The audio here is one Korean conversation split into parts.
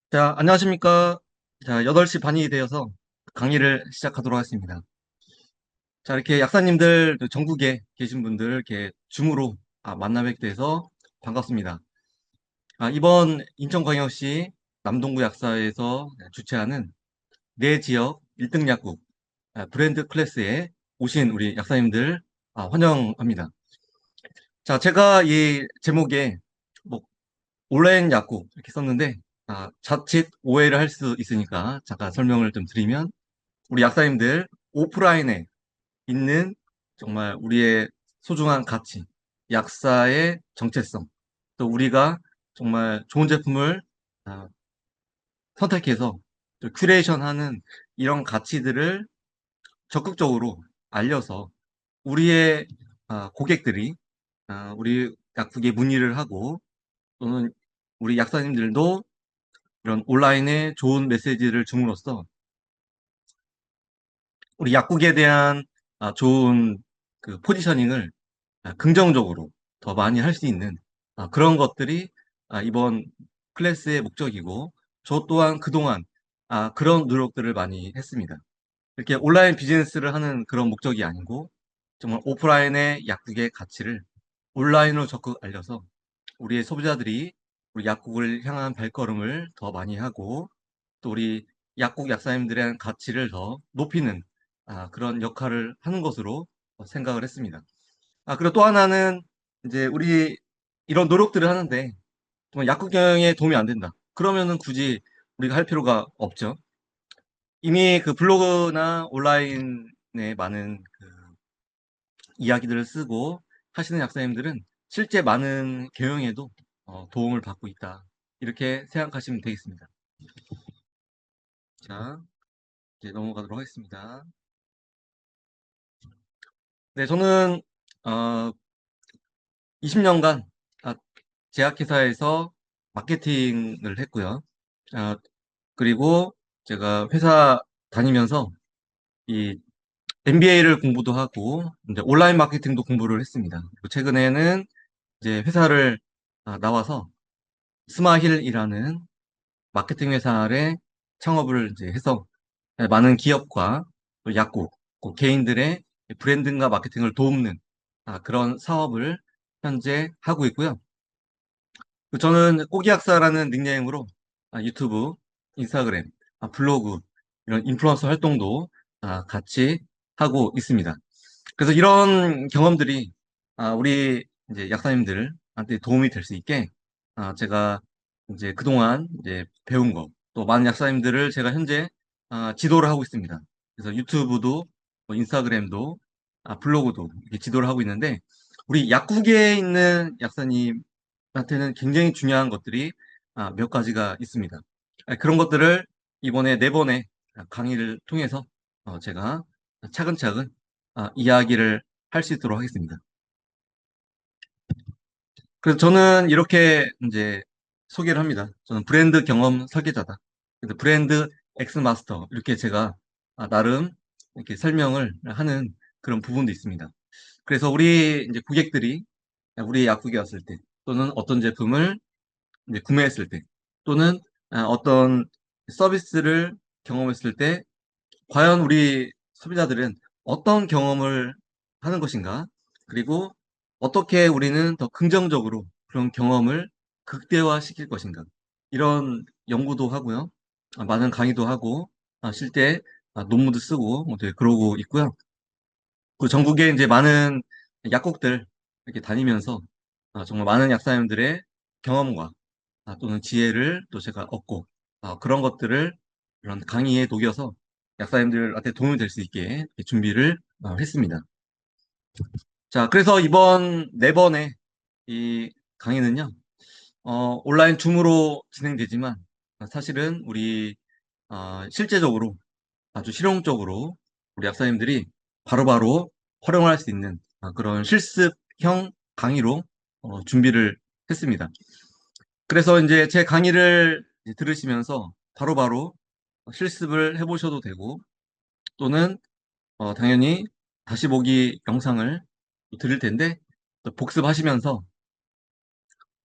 자, 안녕하십니까. 자, 8시 반이 되어서 강의를 시작하도록 하겠습니다. 자, 이렇게 약사님들, 또 전국에 계신 분들, 이렇게 줌으로 만나 뵙게 돼서 반갑습니다. 이번 인천광역시 남동구 약사에서 주최하는 내 지역 1등 약국 브랜드 클래스에 오신 우리 약사님들 환영합니다. 자, 제가 이 제목에 뭐 온라인 약국 이렇게 썼는데, 자칫 오해를 할 수 있으니까 잠깐 설명을 좀 드리면, 우리 약사님들 오프라인에 있는 정말 우리의 소중한 가치, 약사의 정체성, 또 우리가 정말 좋은 제품을 아, 선택해서 또 큐레이션하는 이런 가치들을 적극적으로 알려서 우리의 고객들이 우리 약국에 문의를 하고, 또는 우리 약사님들도 이런 온라인에 좋은 메시지를 줌으로써 우리 약국에 대한 좋은 그 포지셔닝을 긍정적으로 더 많이 할 수 있는 그런 것들이 이번 클래스의 목적이고, 저 또한 그동안 그런 노력들을 많이 했습니다. 이렇게 온라인 비즈니스를 하는 그런 목적이 아니고, 정말 오프라인의 약국의 가치를 온라인으로 적극 알려서 우리의 소비자들이 우리 약국을 향한 발걸음을 더 많이 하고, 또 우리 약국 약사님들의 가치를 더 높이는 그런 역할을 하는 것으로 생각을 했습니다. 그리고 또 하나는, 이제 우리 이런 노력들을 하는데 정말 약국 경영에 도움이 안 된다, 그러면은 굳이 우리가 할 필요가 없죠. 이미 그 블로그나 온라인에 많은 그 이야기들을 쓰고 하시는 약사님들은 실제 많은 경영에도 도움을 받고 있다, 이렇게 생각하시면 되겠습니다. 자, 이제 넘어가도록 하겠습니다. 네, 저는 어, 20년간 제약회사에서 마케팅을 했고요. 아, 그리고 제가 회사 다니면서 이 MBA를 공부도 하고 이제 온라인 마케팅도 공부를 했습니다. 그리고 최근에는 이제 회사를 나와서 스마힐이라는 마케팅 회사를 창업을 이제 해서 많은 기업과 또 약국, 또 개인들의 브랜딩과 마케팅을 도움는 그런 사업을 현재 하고 있고요. 저는 꼬기약사라는 닉네임으로 유튜브, 인스타그램, 블로그, 이런 인플루언서 활동도 같이 하고 있습니다. 그래서 이런 경험들이 우리 이제 약사님들한테 도움이 될 수 있게 제가 이제 그동안 이제 배운 거, 또 많은 약사님들을 제가 현재 지도를 하고 있습니다. 그래서 유튜브도, 뭐 인스타그램도, 블로그도 이렇게 지도를 하고 있는데, 우리 약국에 있는 약사님한테는 굉장히 중요한 것들이 몇 가지가 있습니다. 그런 것들을 이번에 4번의 강의를 통해서 제가 차근차근 이야기를 할 수 있도록 하겠습니다. 그래서 저는 이렇게 이제 소개를 합니다. 저는 브랜드 경험 설계자다. 그래서 브랜드 엑스 마스터, 이렇게 제가 나름 이렇게 설명을 하는 그런 부분도 있습니다. 그래서 우리 이제 고객들이 우리 약국에 왔을 때, 또는 어떤 제품을 이제 구매했을 때, 또는 어떤 서비스를 경험했을 때, 과연 우리 소비자들은 어떤 경험을 하는 것인가? 그리고 어떻게 우리는 더 긍정적으로 그런 경험을 극대화시킬 것인가? 이런 연구도 하고요. 많은 강의도 하고, 실제 논문도 쓰고, 뭐 되게 그러고 있고요. 그리고 전국에 이제 많은 약국들 이렇게 다니면서 정말 많은 약사님들의 경험과 또는 지혜를 또 제가 얻고, 그런 것들을 이런 강의에 녹여서 약사님들한테 도움이 될 수 있게 이렇게 준비를 했습니다. 자, 그래서 이번 4번의 이 강의는요, 온라인 줌으로 진행되지만 사실은 우리 실제적으로 아주 실용적으로 우리 약사님들이 바로바로 활용할 수 있는 그런 실습형 강의로 준비를 했습니다. 그래서 이제 제 강의를 이제 들으시면서 바로바로 실습을 해보셔도 되고, 또는 당연히 다시 보기 영상을 또 드릴 텐데, 또 복습하시면서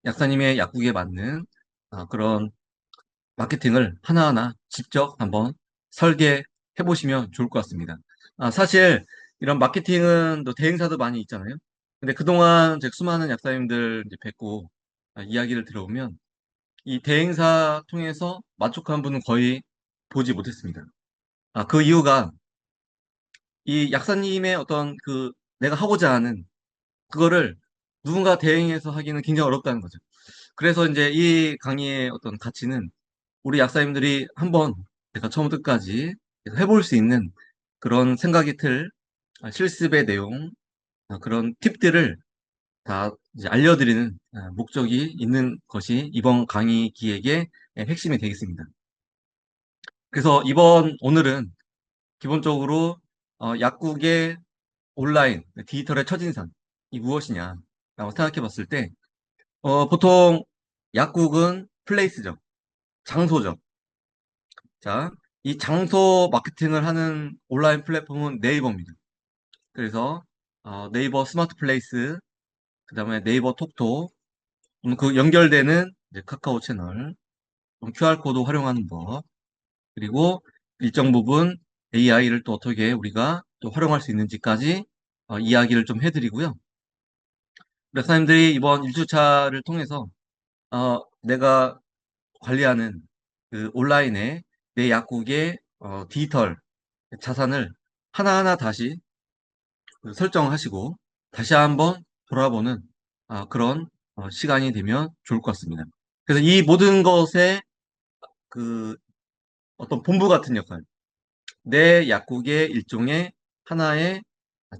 약사님의 약국에 맞는 그런 마케팅을 하나하나 직접 한번 설계해 보시면 좋을 것 같습니다. 사실 이런 마케팅은 또 대행사도 많이 있잖아요. 근데 그동안 제 수많은 약사님들 이제 뵙고 이야기를 들어보면 이 대행사 통해서 만족한 분은 거의 보지 못했습니다. 그 이유가 이 약사님의 어떤 그 내가 하고자 하는 그거를 누군가 대행해서 하기는 굉장히 어렵다는 거죠. 그래서 이제 이 강의의 어떤 가치는 우리 약사님들이 한번 내가 처음부터 끝까지 해볼 수 있는 그런 생각의 틀, 실습의 내용, 그런 팁들을 다 이제 알려드리는 목적이 있는 것이 이번 강의 기획의 핵심이 되겠습니다. 그래서 오늘은 기본적으로 약국의 온라인, 디지털의 첫인상이 무엇이냐라고 생각해 봤을 때, 보통 약국은 플레이스죠. 장소죠. 자, 이 장소 마케팅을 하는 온라인 플랫폼은 네이버입니다. 그래서 네이버 스마트 플레이스, 그 다음에 네이버 톡톡, 그 연결되는 이제 카카오 채널, QR코드 활용하는 법, 그리고 일정 부분 AI를 또 어떻게 우리가 또 활용할 수 있는지까지 이야기를 좀 해드리고요. 박사님들이 이번 1주차를 통해서 내가 관리하는 그 온라인의 내 약국의 디지털 자산을 하나하나 다시 그 설정하시고 다시 한번 돌아보는 그런 시간이 되면 좋을 것 같습니다. 그래서 이 모든 것의 그 어떤 본부 같은 역할, 내 약국의 일종의 하나의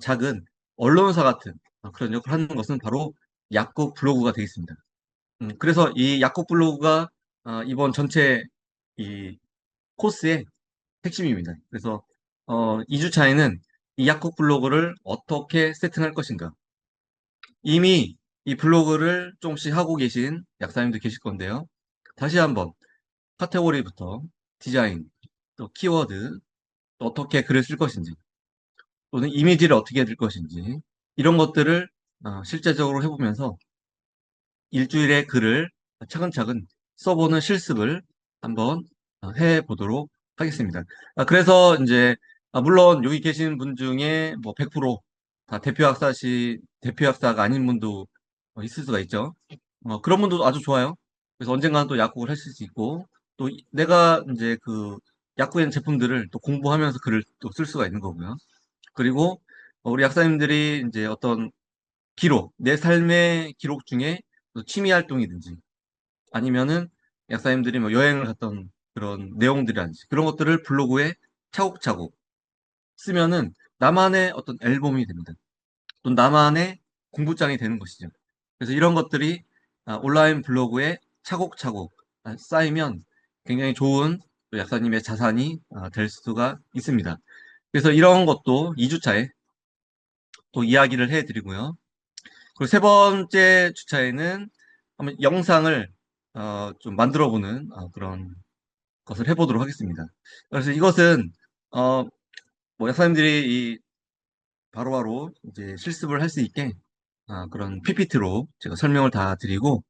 작은 언론사 같은 그런 역할을 하는 것은 바로 약국 블로그가 되겠습니다. 그래서 이 약국 블로그가 이번 전체 이 코스의 핵심입니다. 그래서 2주차에는 이 약국 블로그를 어떻게 세팅할 것인가. 이미 이 블로그를 조금씩 하고 계신 약사님도 계실 건데요. 다시 한번 카테고리부터 디자인, 또 키워드, 또 어떻게 글을 쓸 것인지, 또는 이미지를 어떻게 해줄 것인지, 이런 것들을 실제적으로 해보면서 일주일의 글을 차근차근 써보는 실습을 한번 해보도록 하겠습니다. 그래서 이제 물론 여기 계신 분 중에 뭐 100%다 대표 학사가 아닌 분도 있을 수가 있죠. 그런 분도 아주 좋아요. 그래서 언젠가는 또 약국을 하실 수 있고 또 내가 이제 그 약국에 있는 제품들을 또 공부하면서 글을 또 쓸 수가 있는 거고요. 그리고 우리 약사님들이 이제 어떤 기록, 내 삶의 기록 중에 또 취미 활동이든지 아니면은 약사님들이 뭐 여행을 갔던 그런 내용들이라든지 그런 것들을 블로그에 차곡차곡 쓰면은 나만의 어떤 앨범이 됩니다. 또 나만의 공부장이 되는 것이죠. 그래서 이런 것들이 온라인 블로그에 차곡차곡 쌓이면 굉장히 좋은 또 약사님의 자산이 될 수가 있습니다. 그래서 이런 것도 2주차에 또 이야기를 해드리고요. 그리고 세 번째 주차에는 한번 영상을 좀 만들어보는 그런 것을 해보도록 하겠습니다. 그래서 이것은 어, 뭐 약사님들이 이 바로바로 이제 실습을 할 수 있게 그런 PPT로 제가 설명을 다 드리고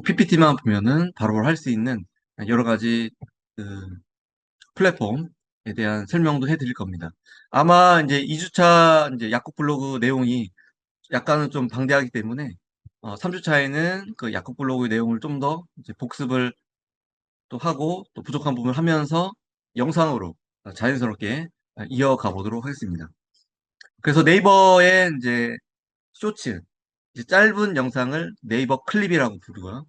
PPT만 보면은 바로바로 할 수 있는 여러 가지 그 플랫폼에 대한 설명도 해드릴 겁니다. 아마 이제 2주차 이제 약국 블로그 내용이 약간은 좀 방대하기 때문에 3주차에는 그 약국 블로그의 내용을 좀 더 이제 복습을 또 하고 또 부족한 부분을 하면서 영상으로 자연스럽게 이어가 보도록 하겠습니다. 그래서 네이버에 이제 쇼츠, 이제 짧은 영상을 네이버 클립이라고 부르고요.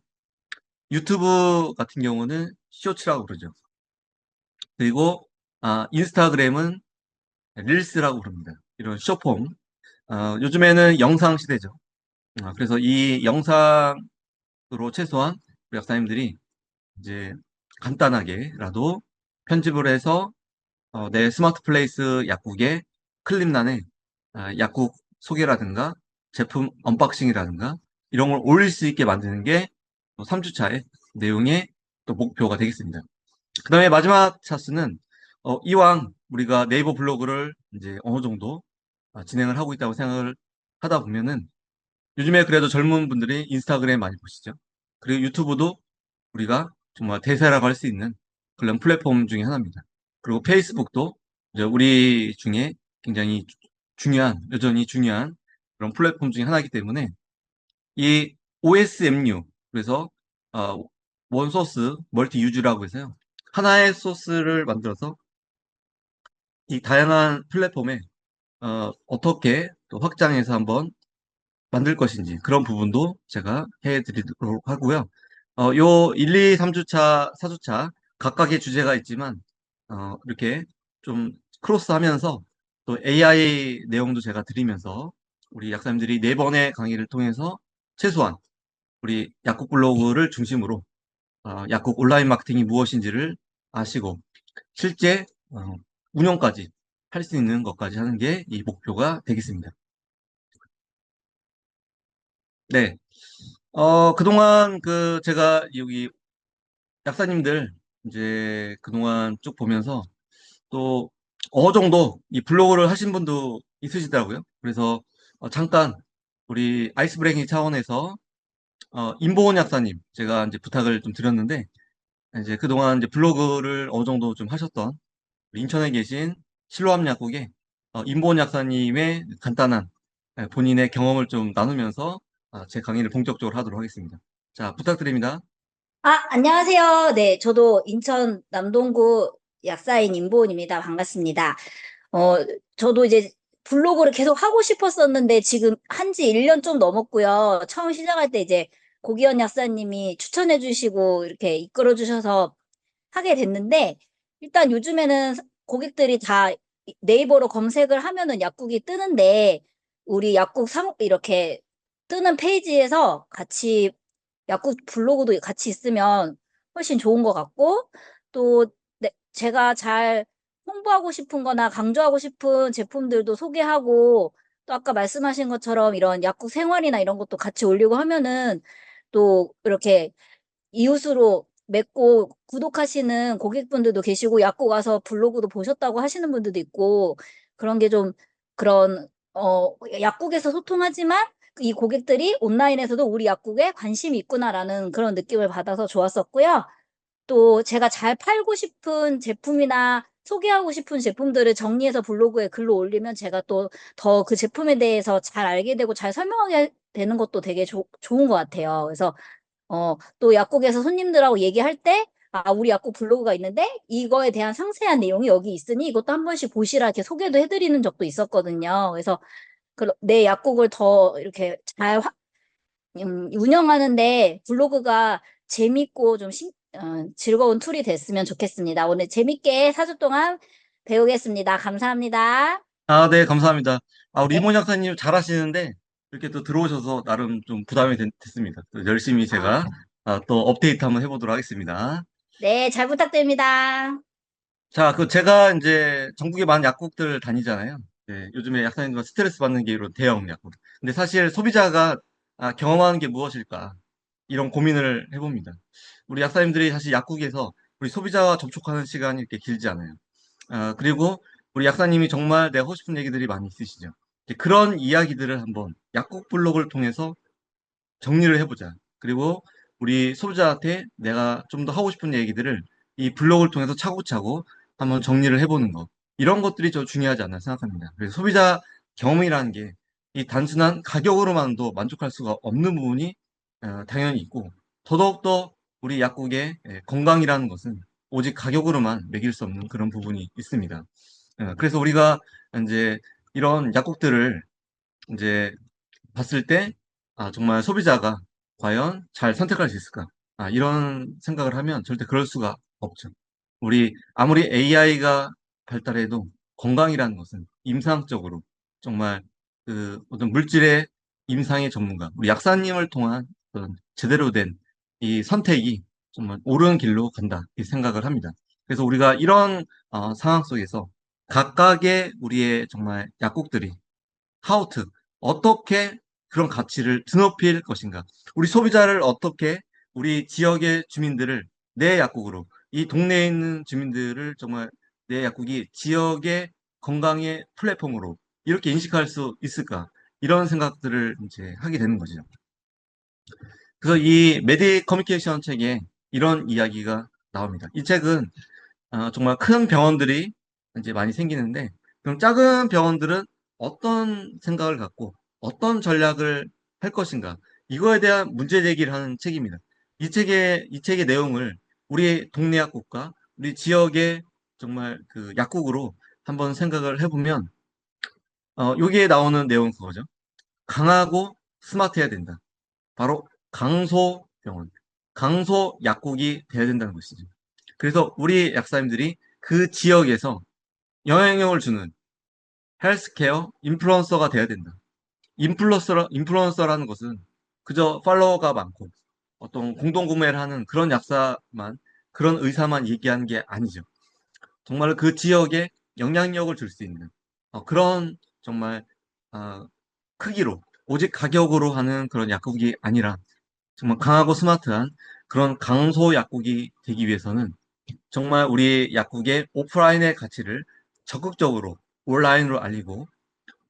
유튜브 같은 경우는 쇼츠라고 부르죠. 그리고 인스타그램은 릴스라고 부릅니다. 이런 쇼폼. 요즘에는 영상 시대죠. 그래서 이 영상으로 최소한 우리 약사님들이 이제 간단하게라도 편집을 해서 내 스마트 플레이스 약국의 클립란에 약국 소개라든가 제품 언박싱이라든가 이런 걸 올릴 수 있게 만드는 게 3주차의 내용의 또 목표가 되겠습니다. 그 다음에 마지막 차수는 이왕 우리가 네이버 블로그를 이제 어느 정도 진행을 하고 있다고 생각을 하다 보면은 요즘에 그래도 젊은 분들이 인스타그램 많이 보시죠. 그리고 유튜브도 우리가 정말 대세라고 할 수 있는 그런 플랫폼 중에 하나입니다. 그리고 페이스북도 이제 우리 중에 굉장히 여전히 중요한 그런 플랫폼 중에 하나이기 때문에 이 OSMU, 그래서 어, 원소스 멀티 유즈라고 해서요. 하나의 소스를 만들어서 이 다양한 플랫폼에 어떻게 또 확장해서 한번 만들 것인지 그런 부분도 제가 해드리도록 하고요. 요 1, 2, 3주차, 4주차 각각의 주제가 있지만 이렇게 좀 크로스하면서 또 AI 내용도 제가 드리면서 우리 약사님들이 네 번의 강의를 통해서 최소한 우리 약국 블로그를 중심으로 약국 온라인 마케팅이 무엇인지를 아시고 실제 운영까지 할 수 있는 것까지 하는 게 이 목표가 되겠습니다. 네. 그동안 제가 여기 약사님들 이제 그동안 쭉 보면서 또 어느 정도 이 블로그를 하신 분도 있으시더라고요. 그래서 잠깐 우리 아이스 브레이킹 차원에서 임보원 약사님 제가 이제 부탁을 좀 드렸는데 이제 그동안 이제 블로그를 어느 정도 좀 하셨던 우리 인천에 계신 실로암 약국의 임보원 약사님의 간단한 본인의 경험을 좀 나누면서 제 강의를 본격적으로 하도록 하겠습니다. 자, 부탁드립니다. 안녕하세요. 네, 저도 인천 남동구 약사인 임보은입니다. 반갑습니다. 어, 저도 이제 블로그를 계속 하고 싶었었는데 지금 한지 1년 좀 넘었고요. 처음 시작할 때 이제 고기현 약사님이 추천해 주시고 이렇게 이끌어 주셔서 하게 됐는데 일단 요즘에는 고객들이 다 네이버로 검색을 하면은 약국이 뜨는데 우리 약국 이렇게 뜨는 페이지에서 같이 약국 블로그도 같이 있으면 훨씬 좋은 것 같고 또 제가 잘 홍보하고 싶은 거나 강조하고 싶은 제품들도 소개하고 또 아까 말씀하신 것처럼 이런 약국 생활이나 이런 것도 같이 올리고 하면은 또 이렇게 이웃으로 맺고 구독하시는 고객분들도 계시고 약국 와서 블로그도 보셨다고 하시는 분들도 있고 그런 게 좀 그런 약국에서 소통하지만 이 고객들이 온라인에서도 우리 약국에 관심이 있구나라는 그런 느낌을 받아서 좋았었고요. 또 제가 잘 팔고 싶은 제품이나 소개하고 싶은 제품들을 정리해서 블로그에 글로 올리면 제가 또 더 그 제품에 대해서 잘 알게 되고 잘 설명하게 되는 것도 되게 좋은 것 같아요. 그래서 또 약국에서 손님들하고 얘기할 때, 우리 약국 블로그가 있는데, 이거에 대한 상세한 내용이 여기 있으니 이것도 한 번씩 보시라 이렇게 소개도 해드리는 적도 있었거든요. 그래서 내 약국을 더 이렇게 잘 운영하는데 블로그가 재밌고 좀 즐거운 툴이 됐으면 좋겠습니다. 오늘 재밌게 4주 동안 배우겠습니다. 감사합니다. 네, 감사합니다. 우리 네. 이모 작가님 잘하시는데, 이렇게 또 들어오셔서 나름 좀 부담이 됐습니다. 또 열심히 제가 아, 또 업데이트 한번 해보도록 하겠습니다. 네, 잘 부탁드립니다. 자, 제가 이제 전국에 많은 약국들 다니잖아요. 네, 요즘에 약사님들 스트레스 받는 게 이런 대형 약국. 근데 사실 소비자가 경험하는 게 무엇일까? 이런 고민을 해봅니다. 우리 약사님들이 사실 약국에서 우리 소비자와 접촉하는 시간이 이렇게 길지 않아요. 그리고 우리 약사님이 정말 내가 하고 싶은 얘기들이 많이 있으시죠. 이제 그런 이야기들을 한번 약국 블록을 통해서 정리를 해보자. 그리고 우리 소비자한테 내가 좀 더 하고 싶은 얘기들을 이 블록을 통해서 차곡차곡 한번 정리를 해보는 거. 이런 것들이 좀 중요하지 않나 생각합니다. 그래서 소비자 경험이라는 게 이 단순한 가격으로만도 만족할 수가 없는 부분이 당연히 있고, 더더욱더 우리 약국의 건강이라는 것은 오직 가격으로만 매길 수 없는 그런 부분이 있습니다. 그래서 우리가 이제 이런 약국들을 이제 봤을 때, 정말 소비자가 과연 잘 선택할 수 있을까? 이런 생각을 하면 절대 그럴 수가 없죠. 우리, 아무리 AI가 발달해도 건강이라는 것은 임상적으로 정말 어떤 물질의 임상의 전문가, 우리 약사님을 통한 어떤 제대로 된 이 선택이 정말 옳은 길로 간다, 이 생각을 합니다. 그래서 우리가 이런 상황 속에서 각각의 우리의 정말 약국들이 하우트 어떻게 그런 가치를 드높일 것인가? 우리 소비자를 어떻게 우리 지역의 주민들을 내 약국으로 이 동네에 있는 주민들을 정말 내 약국이 지역의 건강의 플랫폼으로 이렇게 인식할 수 있을까? 이런 생각들을 이제 하게 되는 거죠. 그래서 이 메디 커뮤니케이션 책에 이런 이야기가 나옵니다. 이 책은 정말 큰 병원들이 이제 많이 생기는데, 그럼 작은 병원들은 어떤 생각을 갖고 어떤 전략을 할 것인가? 이거에 대한 문제 제기를 하는 책입니다. 이 책의 내용을 우리 동네 약국과 우리 지역의 정말 그 약국으로 한번 생각을 해보면, 여기에 나오는 내용은 그거죠. 강하고 스마트해야 된다. 바로 강소병원, 강소 약국이 돼야 된다는 것이죠. 그래서 우리 약사님들이 그 지역에서 영향력을 주는 헬스케어 인플루언서가 돼야 된다. 인플루언서라는 것은 그저 팔로워가 많고 어떤 공동구매를 하는 그런 약사만, 그런 의사만 얘기하는 게 아니죠. 정말 그 지역에 영향력을 줄 수 있는 그런 정말 어, 크기로, 오직 가격으로 하는 그런 약국이 아니라 정말 강하고 스마트한 그런 강소 약국이 되기 위해서는 정말 우리 약국의 오프라인의 가치를 적극적으로 온라인으로 알리고,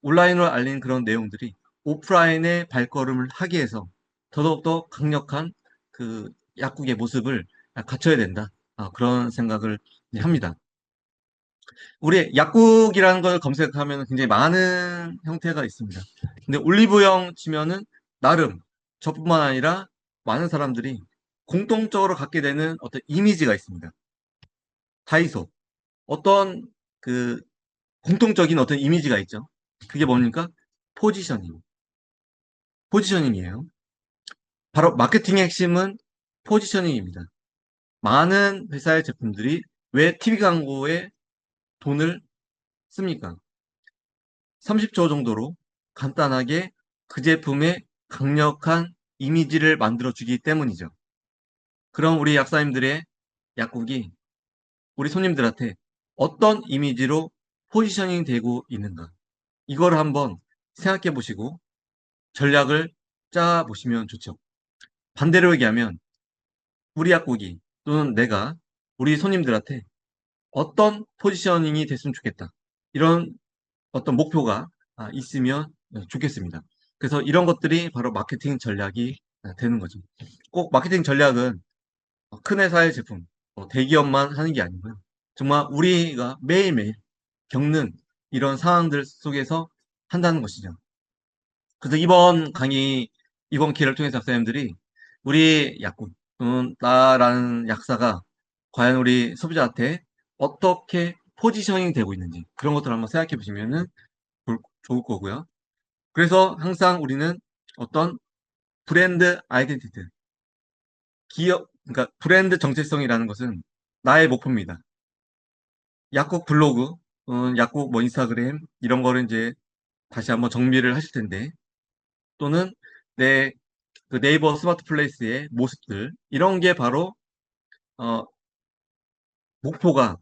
온라인으로 알린 그런 내용들이 오프라인의 발걸음을 하기 위해서 더더욱더 강력한 그 약국의 모습을 갖춰야 된다. 그런 생각을 합니다. 우리 약국이라는 걸 검색하면 굉장히 많은 형태가 있습니다. 근데 올리브영 치면은 나름 저뿐만 아니라 많은 사람들이 공통적으로 갖게 되는 어떤 이미지가 있습니다. 다이소. 어떤 그 공통적인 어떤 이미지가 있죠. 그게 뭡니까? 포지셔닝. 포지셔닝이에요. 바로 마케팅의 핵심은 포지셔닝입니다. 많은 회사의 제품들이 왜 TV 광고에 돈을 씁니까? 30초 정도로 간단하게 그 제품의 강력한 이미지를 만들어주기 때문이죠. 그럼 우리 약사님들의 약국이 우리 손님들한테 어떤 이미지로 포지셔닝 되고 있는가? 이걸 한번 생각해 보시고 전략을 짜 보시면 좋죠. 반대로 얘기하면 우리 약국이 또는 내가 우리 손님들한테 어떤 포지셔닝이 됐으면 좋겠다. 이런 어떤 목표가 있으면 좋겠습니다. 그래서 이런 것들이 바로 마케팅 전략이 되는 거죠. 꼭 마케팅 전략은 큰 회사의 제품, 대기업만 하는 게 아니고요. 정말 우리가 매일매일 겪는 이런 상황들 속에서 한다는 것이죠. 그래서 이번 기회를 통해서 학생님들이 우리 약국, 나라는 약사가 과연 우리 소비자한테 어떻게 포지셔닝 되고 있는지 그런 것들을 한번 생각해 보시면은 좋을 거고요. 그래서 항상 우리는 어떤 브랜드 아이덴티티, 그러니까 브랜드 정체성이라는 것은 나의 목표입니다. 약국 블로그, 약국 뭐 인스타그램 이런 거를 이제 다시 한번 정비를 하실 텐데, 또는 내 그 네이버 스마트 플레이스의 모습들 이런 게 바로 어, 목표가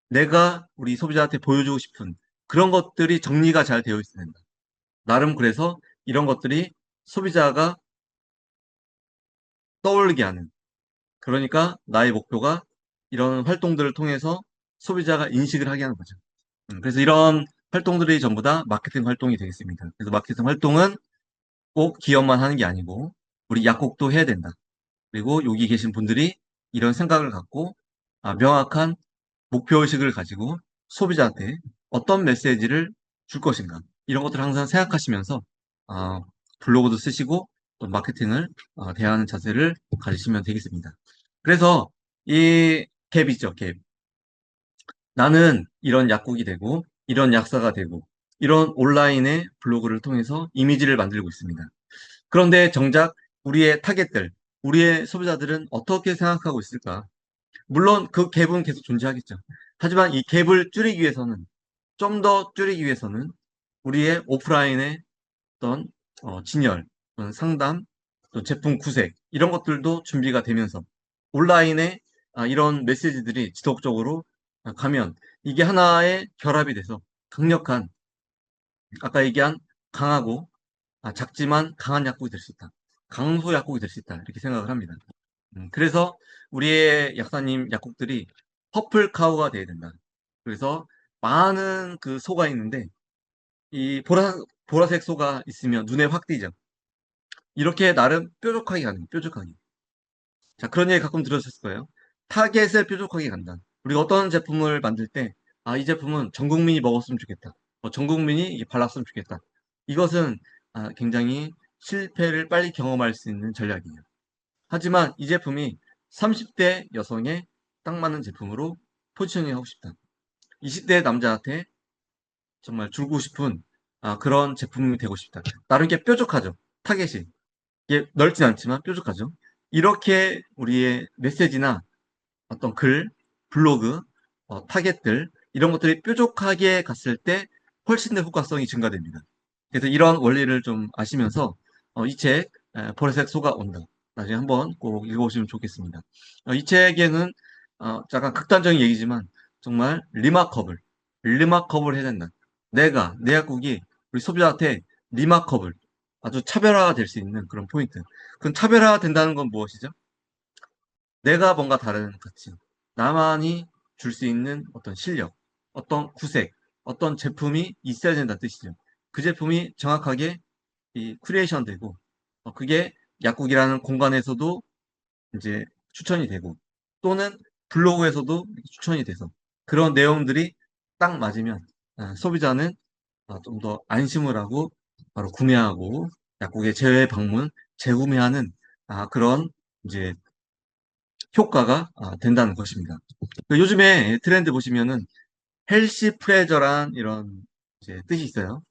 내가 우리 소비자한테 보여주고 싶은 그런 것들이 정리가 잘 되어 있어야 된다. 나름 그래서 이런 것들이 소비자가 떠올리게 하는, 그러니까 나의 목표가 이런 활동들을 통해서 소비자가 인식을 하게 하는 거죠. 그래서 이런 활동들이 전부 다 마케팅 활동이 되겠습니다. 그래서 마케팅 활동은 꼭 기업만 하는 게 아니고 우리 약국도 해야 된다. 그리고 여기 계신 분들이 이런 생각을 갖고 명확한 목표의식을 가지고 소비자한테 어떤 메시지를 줄 것인가. 이런 것들을 항상 생각하시면서 아, 블로그도 쓰시고 또 마케팅을 대하는 자세를 가지시면 되겠습니다. 그래서 이 갭이죠, 갭. 나는 이런 약국이 되고 이런 약사가 되고 이런 온라인의 블로그를 통해서 이미지를 만들고 있습니다. 그런데 정작 우리의 타겟들, 우리의 소비자들은 어떻게 생각하고 있을까? 물론 그 갭은 계속 존재하겠죠. 하지만 이 갭을 줄이기 위해서는, 좀 더 줄이기 위해서는 우리의 오프라인의 어떤 진열, 상담, 또 제품 구색 이런 것들도 준비가 되면서 온라인에 이런 메시지들이 지속적으로 가면 이게 하나의 결합이 돼서 강력한, 아까 얘기한 강하고 작지만 강한 약국이 될 수 있다. 강소 약국이 될 수 있다. 이렇게 생각을 합니다. 그래서 우리의 약사님 약국들이 퍼플 카우가 돼야 된다. 그래서 많은 그 소가 있는데 이 보라색 소가 있으면 눈에 확 띄죠. 이렇게 나름 뾰족하게 가는 거예요. 뾰족하게. 자, 그런 얘기 가끔 들으셨을 거예요. 타겟을 뾰족하게 간다. 우리가 어떤 제품을 만들 때, 이 제품은 전 국민이 먹었으면 좋겠다. 전 국민이 이게 발랐으면 좋겠다. 이것은 굉장히 실패를 빨리 경험할 수 있는 전략이에요. 하지만 이 제품이 30대 여성에 딱 맞는 제품으로 포지셔닝 하고 싶다. 20대 남자한테 정말 주고 싶은 그런 제품이 되고 싶다. 나름 게 뾰족하죠. 타겟이. 이게 넓진 않지만 뾰족하죠. 이렇게 우리의 메시지나 어떤 글, 블로그, 타겟들 이런 것들이 뾰족하게 갔을 때 훨씬 더 효과성이 증가됩니다. 그래서 이런 원리를 좀 아시면서 이 책 보라색 소가 온다. 나중에 한번 꼭 읽어보시면 좋겠습니다. 이 책에는 약간 극단적인 얘기지만 정말 리마커블 해야 된다. 내 약국이 우리 소비자한테 리마커블 아주 차별화가 될 수 있는 그런 포인트. 그럼 차별화가 된다는 건 무엇이죠? 내가 뭔가 다른 가치, 나만이 줄 수 있는 어떤 실력, 어떤 구색, 어떤 제품이 있어야 된다는 뜻이죠. 그 제품이 정확하게 이 크리에이션 되고, 그게 약국이라는 공간에서도 이제 추천이 되고, 또는 블로그에서도 추천이 돼서, 그런 내용들이 딱 맞으면, 소비자는 좀 더 안심을 하고, 바로 구매하고, 약국에 재방문, 재구매하는, 그런 이제 효과가 된다는 것입니다. 요즘에 트렌드 보시면은 헬시 프레저란 이런 이제 뜻이 있어요.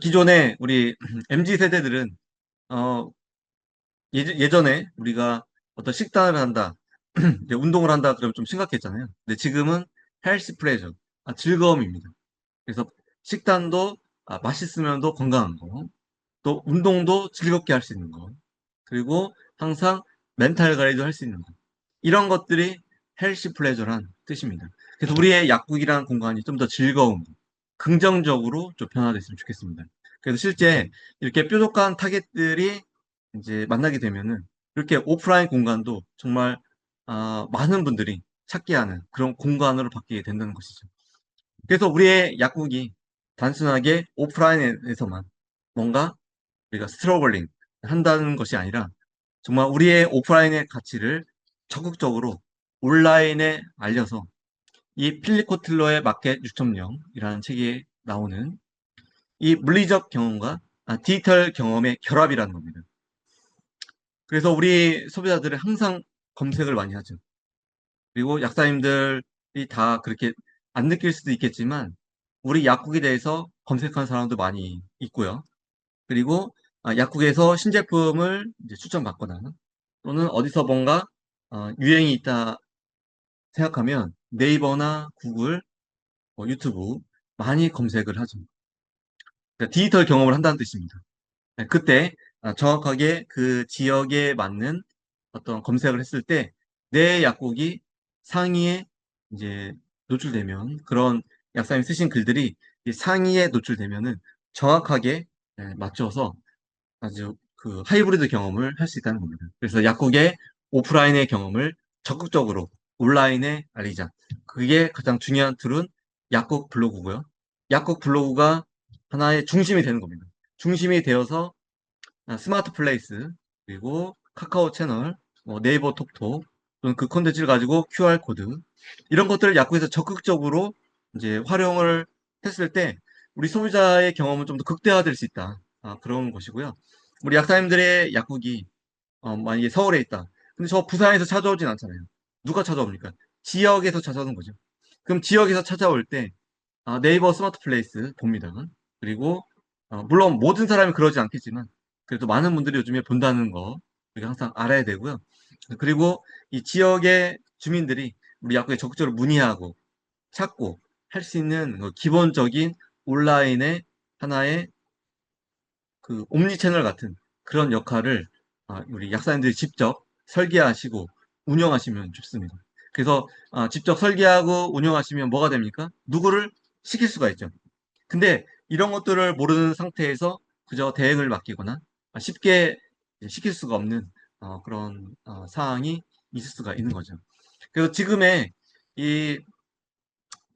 기존에 우리 MZ 세대들은 어, 예전에 우리가 어떤 식단을 한다, 이제 운동을 한다 그러면 좀 심각했잖아요. 근데 지금은 헬시 프레저, 즐거움입니다. 그래서 식단도 맛있으면도 건강한 거, 또 운동도 즐겁게 할 수 있는 거, 그리고 항상 멘탈 관리도 할 수 있는 거. 이런 것들이 헬시 플레저란 뜻입니다. 그래서 우리의 약국이라는 공간이 좀 더 즐거운, 긍정적으로 좀 변화됐으면 좋겠습니다. 그래서 실제 이렇게 뾰족한 타겟들이 이제 만나게 되면은 이렇게 오프라인 공간도 정말 많은 분들이 찾게 하는 그런 공간으로 바뀌게 된다는 것이죠. 그래서 우리의 약국이 단순하게 오프라인에서만 뭔가 우리가 스트러글링 한다는 것이 아니라 정말 우리의 오프라인의 가치를 적극적으로 온라인에 알려서 이 필립 코틀러의 마켓 6.0이라는 책에 나오는 이 물리적 경험과 디지털 경험의 결합이라는 겁니다. 그래서 우리 소비자들은 항상 검색을 많이 하죠. 그리고 약사님들이 다 그렇게 안 느낄 수도 있겠지만 우리 약국에 대해서 검색하는 사람도 많이 있고요. 그리고 약국에서 신제품을 이제 추천받거나 또는 어디서 뭔가 유행이 있다 생각하면 네이버나 구글, 유튜브 많이 검색을 하죠. 그러니까 디지털 경험을 한다는 뜻입니다. 네, 그때 정확하게 그 지역에 맞는 어떤 검색을 했을 때 내 약국이 상위에 이제 노출되면 그런 약사님이 쓰신 글들이 이 상위에 노출되면은 정확하게 맞춰서 아주 그 하이브리드 경험을 할 수 있다는 겁니다. 그래서 약국의 오프라인의 경험을 적극적으로 온라인에 알리자. 그게 가장 중요한 툴은 약국 블로그고요. 약국 블로그가 하나의 중심이 되는 겁니다. 중심이 되어서 스마트 플레이스, 그리고 카카오 채널, 네이버 톡톡, 또는 그 콘텐츠를 가지고 QR코드, 이런 것들을 약국에서 적극적으로 이제 활용을 했을 때, 우리 소비자의 경험은 좀 더 극대화될 수 있다. 그런 것이고요. 우리 약사님들의 약국이, 만약에 서울에 있다. 근데 저 부산에서 찾아오진 않잖아요. 누가 찾아옵니까? 지역에서 찾아오는 거죠. 그럼 지역에서 찾아올 때, 네이버 스마트 플레이스 봅니다. 그리고 물론 모든 사람이 그러지 않겠지만 그래도 많은 분들이 요즘에 본다는 거 우리가 항상 알아야 되고요. 그리고 이 지역의 주민들이 우리 약국에 적극적으로 문의하고 찾고 할 수 있는 그 기본적인 온라인의 하나의 그 옴니 채널 같은 그런 역할을 우리 약사님들이 직접 설계하시고 운영하시면 좋습니다. 그래서 직접 설계하고 운영하시면 뭐가 됩니까? 누구를 시킬 수가 있죠. 근데 이런 것들을 모르는 상태에서 그저 대행을 맡기거나 쉽게 시킬 수가 없는 그런 상황이 있을 수가 있는 거죠. 그래서 지금의 이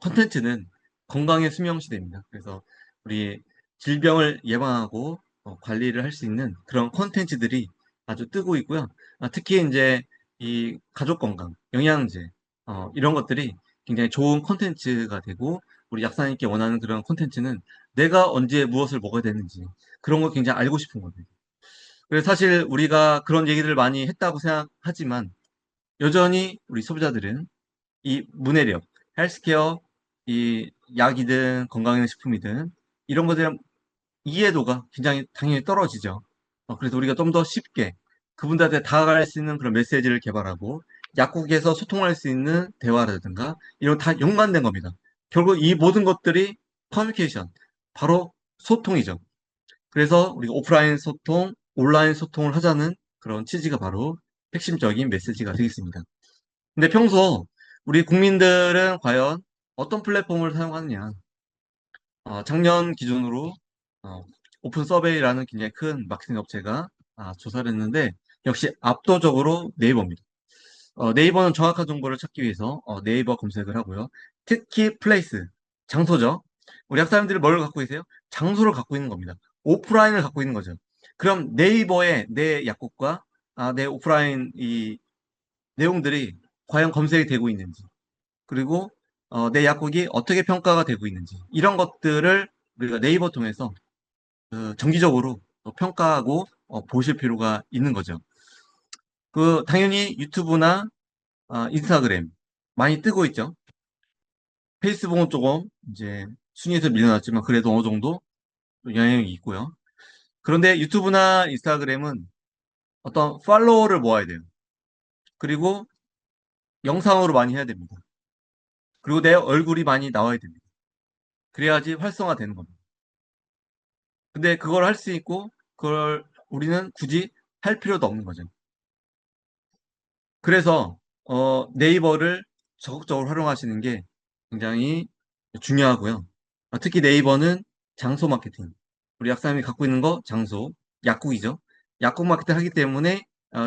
콘텐츠는 건강의 수명 시대입니다. 그래서 우리 질병을 예방하고 관리를 할 수 있는 그런 콘텐츠들이 아주 뜨고 있고요. 특히 이제 이 가족 건강, 영양제, 이런 것들이 굉장히 좋은 콘텐츠가 되고, 우리 약사님께 원하는 그런 콘텐츠는 내가 언제 무엇을 먹어야 되는지 그런 거 굉장히 알고 싶은 거예요. 그래서 사실 우리가 그런 얘기들을 많이 했다고 생각하지만 여전히 우리 소비자들은 이 문해력, 헬스케어, 이 약이든 건강기능식품이든 이런 것들에 대한 이해도가 굉장히 당연히 떨어지죠. 그래서 우리가 좀 더 쉽게 그분들한테 다가갈 수 있는 그런 메시지를 개발하고 약국에서 소통할 수 있는 대화라든가 이런 다 연관된 겁니다. 결국 이 모든 것들이 커뮤니케이션, 바로 소통이죠. 그래서 우리가 오프라인 소통, 온라인 소통을 하자는 그런 취지가 바로 핵심적인 메시지가 되겠습니다. 근데 평소 우리 국민들은 과연 어떤 플랫폼을 사용하느냐? 작년 기준으로 어, 오픈 서베이라는 굉장히 큰 마케팅 업체가 조사를 했는데 역시 압도적으로 네이버입니다. 네이버는 정확한 정보를 찾기 위해서 네이버 검색을 하고요. 특히 플레이스, 장소죠. 우리 학사님들이 뭘 갖고 계세요? 장소를 갖고 있는 겁니다. 오프라인을 갖고 있는 거죠. 그럼 네이버에 내 약국과 내 오프라인 이 내용들이 과연 검색이 되고 있는지, 그리고 내 약국이 어떻게 평가가 되고 있는지, 이런 것들을 우리가 네이버 통해서 정기적으로 평가하고 보실 필요가 있는 거죠. 당연히 유튜브나 인스타그램 많이 뜨고 있죠. 페이스북은 조금 이제 순위에서 밀려났지만 그래도 어느 정도 영향이 있고요. 그런데 유튜브나 인스타그램은 어떤 팔로워를 모아야 돼요. 그리고 영상으로 많이 해야 됩니다. 그리고 내 얼굴이 많이 나와야 됩니다. 그래야지 활성화되는 겁니다. 근데 그걸 할 수 있고 그걸 우리는 굳이 할 필요도 없는 거죠. 그래서 네이버를 적극적으로 활용하시는 게 굉장히 중요하고요. 특히 네이버는 장소 마케팅. 우리 약사님이 갖고 있는 거 장소, 약국이죠. 약국 마케팅 하기 때문에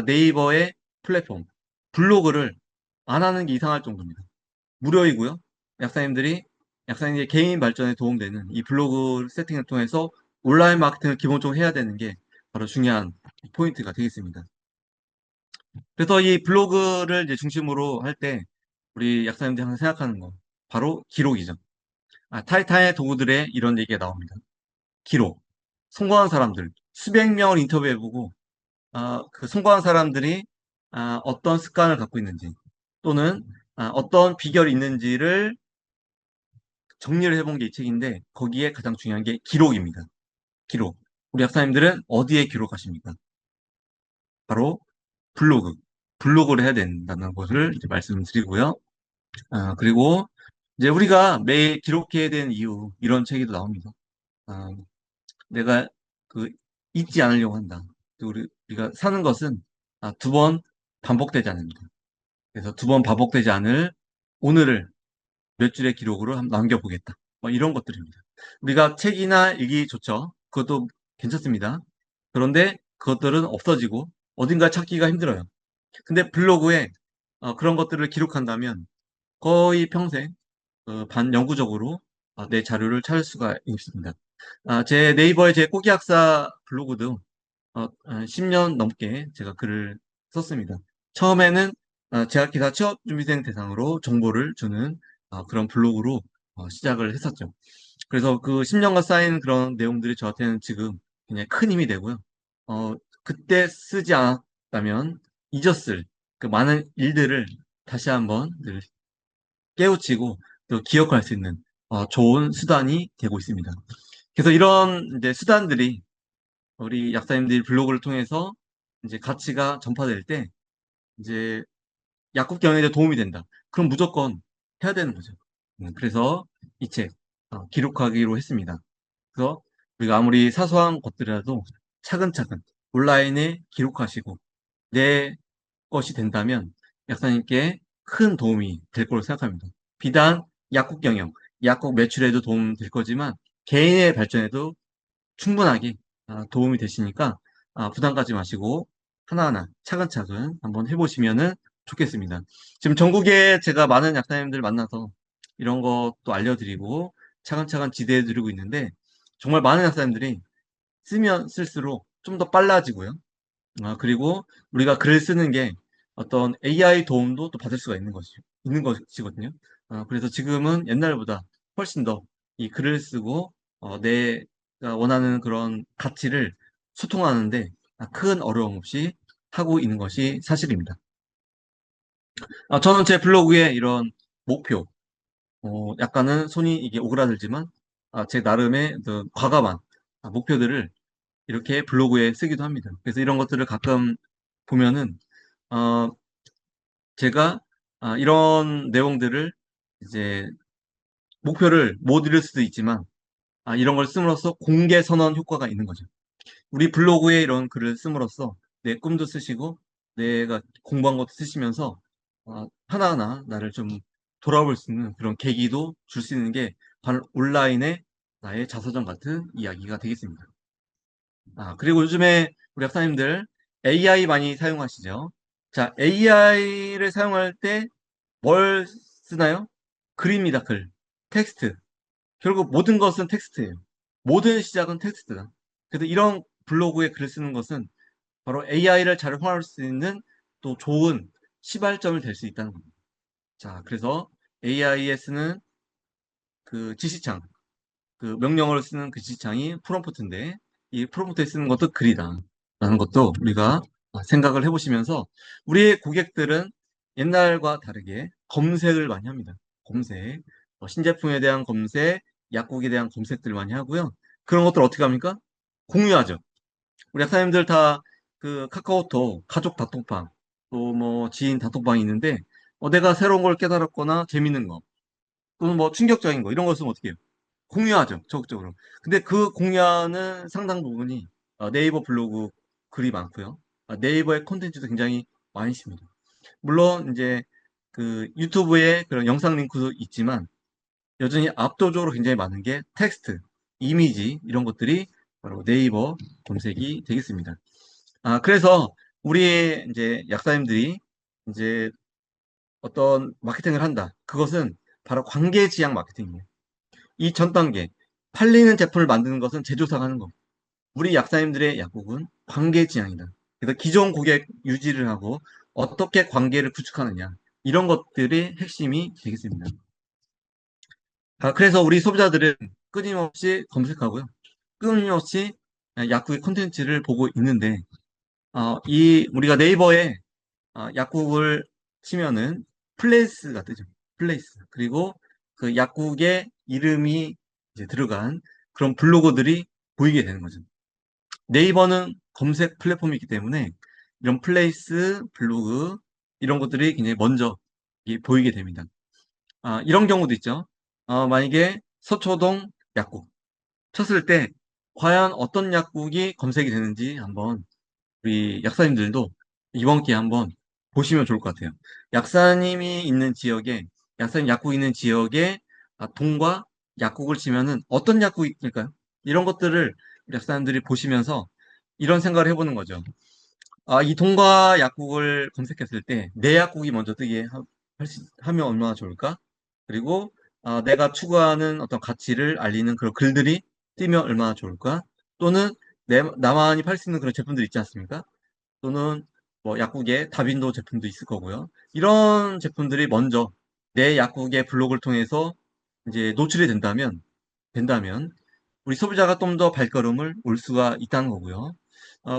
네이버의 플랫폼, 블로그를 안 하는 게 이상할 정도입니다. 무료이고요. 약사님들이 약사님의 개인 발전에 도움되는 이 블로그 세팅을 통해서 온라인 마케팅을 기본적으로 해야 되는 게 바로 중요한 포인트가 되겠습니다. 그래서 이 블로그를 이제 중심으로 할 때 우리 약사님들이 항상 생각하는 거 바로 기록이죠. 타이타의 도구들의 이런 얘기가 나옵니다. 기록. 성공한 사람들 수백 명을 인터뷰해보고 그 성공한 사람들이 어떤 습관을 갖고 있는지 또는 어떤 비결이 있는지를 정리를 해본 게 이 책인데 거기에 가장 중요한 게 기록입니다. 기록. 우리 약사님들은 어디에 기록하십니까? 바로 블로그. 블로그를 해야 된다는 것을 이제 말씀드리고요. 그리고 이제 우리가 매일 기록해야 되는 이유, 이런 책에도 나옵니다. 아, 내가 그 잊지 않으려고 한다. 우리가 사는 것은 두 번 반복되지 않습니다. 그래서 두 번 반복되지 않을 오늘을 몇 줄의 기록으로 한번 남겨보겠다. 뭐 이런 것들입니다. 우리가 책이나 일기 좋죠. 그것도 괜찮습니다. 그런데 그것들은 없어지고 어딘가 찾기가 힘들어요. 근데 블로그에 그런 것들을 기록한다면 거의 평생 반영구적으로 내 자료를 찾을 수가 있습니다. 제 네이버에 제 꼬기학사 블로그도 10년 넘게 제가 글을 썼습니다. 처음에는 제약기사 취업준비생 대상으로 정보를 주는 그런 블로그로 시작을 했었죠. 그래서 그 10년간 쌓인 그런 내용들이 저한테는 지금 굉장히 큰 힘이 되고요. 그때 쓰지 않았다면 잊었을 그 많은 일들을 다시 한번 늘 깨우치고 또 기억할 수 있는 좋은 수단이 되고 있습니다. 그래서 이런 이제 수단들이 우리 약사님들이 블로그를 통해서 이제 가치가 전파될 때 이제 약국 경영에 도움이 된다. 그럼 무조건 해야 되는 거죠. 그래서 이 책 기록하기로 했습니다. 그래서 우리가 아무리 사소한 것들이라도 차근차근 온라인에 기록하시고 내 것이 된다면 약사님께 큰 도움이 될 거로 생각합니다. 비단 약국 경영, 약국 매출에도 도움 될 거지만 개인의 발전에도 충분하게 도움이 되시니까 부담 가지 마시고 하나하나 차근차근 한번 해보시면은 좋겠습니다. 지금 전국에 제가 많은 약사님들 만나서 이런 것도 알려드리고 차근차근 지도해드리고 있는데 정말 많은 약사님들이 쓰면 쓸수록 좀 더 빨라지고요. 그리고 우리가 글을 쓰는 게 어떤 AI 도움도 또 받을 수가 있는 것이거든요. 그래서 지금은 옛날보다 훨씬 더 이 글을 쓰고, 내가 원하는 그런 가치를 소통하는데 큰 어려움 없이 하고 있는 것이 사실입니다. 저는 제 블로그에 이런 목표, 약간은 손이 이게 오그라들지만, 제 나름의 어떤 과감한 목표들을 이렇게 블로그에 쓰기도 합니다. 그래서 이런 것들을 가끔 보면은, 어, 제가 이런 내용들을 이제 목표를 못 이룰 수도 있지만, 이런 걸 씀으로써 공개 선언 효과가 있는 거죠. 우리 블로그에 이런 글을 씀으로써 내 꿈도 쓰시고, 내가 공부한 것도 쓰시면서, 하나하나 나를 좀 돌아볼 수 있는 그런 계기도 줄 수 있는 게 바로 온라인의 나의 자서전 같은 이야기가 되겠습니다. 그리고 요즘에 우리 학사님들 AI 많이 사용하시죠? 자, AI를 사용할 때 뭘 쓰나요? 글입니다, 글. 텍스트. 결국 모든 것은 텍스트예요. 모든 시작은 텍스트다. 그래서 이런 블로그에 글 쓰는 것은 바로 AI를 잘 활용할 수 있는 또 좋은 시발점이 될 수 있다는 겁니다. 자, 그래서 AI에 쓰는 그 지시창, 그 명령어를 쓰는 그 지시창이 프롬프트인데, 이 프롬프트에 쓰는 것도 글이다 라는 것도 우리가 생각을 해보시면서, 우리의 고객들은 옛날과 다르게 검색을 많이 합니다. 검색, 신제품에 대한 검색, 약국에 대한 검색들을 많이 하고요. 그런 것들 어떻게 합니까? 공유하죠. 우리 약사님들 다 그 카카오톡 가족 단톡방, 또 뭐 지인 단톡방이 있는데, 내가 새로운 걸 깨달았거나 재밌는 거, 또는 뭐 충격적인 거, 이런 걸 쓰면 어떻게 해요? 공유하죠, 적극적으로. 근데 그 공유하는 상당 부분이 네이버 블로그 글이 많고요. 네이버의 콘텐츠도 굉장히 많이 있습니다. 물론 이제 그 유튜브에 그런 영상 링크도 있지만, 여전히 압도적으로 굉장히 많은 게 텍스트, 이미지, 이런 것들이 바로 네이버 검색이 되겠습니다. 그래서 우리 이제 약사님들이 이제 어떤 마케팅을 한다. 그것은 바로 관계지향 마케팅이에요. 이 전 단계, 팔리는 제품을 만드는 것은 제조사가 하는 거. 우리 약사님들의 약국은 관계지향이다. 그래서 기존 고객 유지를 하고 어떻게 관계를 구축하느냐. 이런 것들이 핵심이 되겠습니다. 그래서 우리 소비자들은 끊임없이 검색하고요. 끊임없이 약국의 콘텐츠를 보고 있는데, 우리가 네이버에 약국을 치면은 플레이스가 뜨죠. 플레이스. 그리고 그 약국의 이름이 이제 들어간 그런 블로거들이 보이게 되는 거죠. 네이버는 검색 플랫폼이기 때문에 이런 플레이스, 블로그, 이런 것들이 굉장히 먼저 보이게 됩니다. 이런 경우도 있죠. 만약에 서초동 약국 쳤을 때 과연 어떤 약국이 검색이 되는지 한번 우리 약사님들도 이번 기회에 한번 보시면 좋을 것 같아요. 약사님이 있는 지역에, 약사님 약국 있는 지역에 동과 약국을 치면은 어떤 약국이 있을까요? 이런 것들을 우리 약사님들이 보시면서 이런 생각을 해보는 거죠. 이 동과 약국을 검색했을 때 내 약국이 먼저 뜨게 하면 얼마나 좋을까? 그리고 내가 추구하는 어떤 가치를 알리는 그런 글들이 뜨면 얼마나 좋을까? 또는 나만이 팔 수 있는 그런 제품들 있지 않습니까? 또는 뭐 약국의 다빈도 제품도 있을 거고요. 이런 제품들이 먼저 내 약국의 블로그를 통해서 이제 노출이 된다면 우리 소비자가 좀 더 발걸음을 올 수가 있다는 거고요.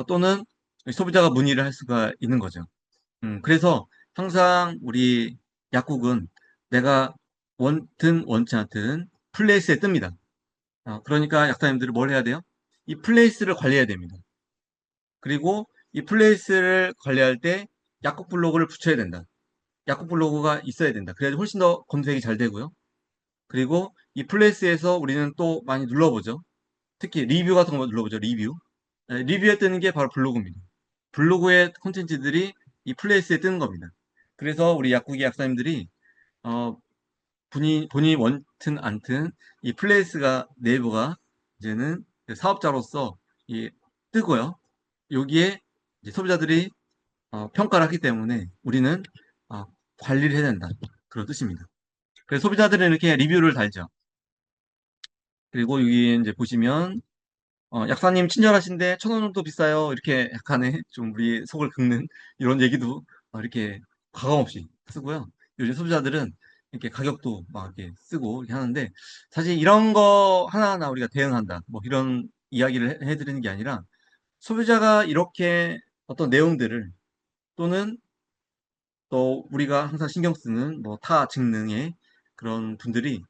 또는 소비자가 문의를 할 수가 있는 거죠. 그래서 항상 우리 약국은 내가 원든 원치 않든 플레이스에 뜹니다. 그러니까 약사님들이 뭘 해야 돼요? 이 플레이스를 관리해야 됩니다. 그리고 이 플레이스를 관리할 때 약국 블로그를 붙여야 된다. 약국 블로그가 있어야 된다. 그래야지 훨씬 더 검색이 잘 되고요. 그리고 이 플레이스에서 우리는 또 많이 눌러보죠. 특히 리뷰 같은 거 눌러보죠. 리뷰. 리뷰에 뜨는 게 바로 블로그입니다. 블로그의 콘텐츠들이 이 플레이스에 뜨는 겁니다. 그래서 우리 약국의 약사님들이 어, 본인이 원튼 않든 이 플레이스가 네이버가 이제는 그 사업자로서 뜨고요. 여기에 이제 소비자들이 평가를 하기 때문에 우리는 관리를 해야 된다. 그런 뜻입니다. 그래서 소비자들은 이렇게 리뷰를 달죠. 그리고 여기 이제 보시면 약사님 친절하신데 1,000원 정도 비싸요. 이렇게 약간의 좀 우리 속을 긁는 이런 얘기도 이렇게 가감 없이 쓰고요. 요즘 소비자들은 이렇게 가격도 막 이렇게 쓰고 이렇게 하는데 사실 이런 거 하나하나 우리가 대응한다. 뭐 이런 이야기를 해드리는 게 아니라 소비자가 이렇게 어떤 내용들을 또는 또 우리가 항상 신경 쓰는 뭐 타 직능의 그런 분들이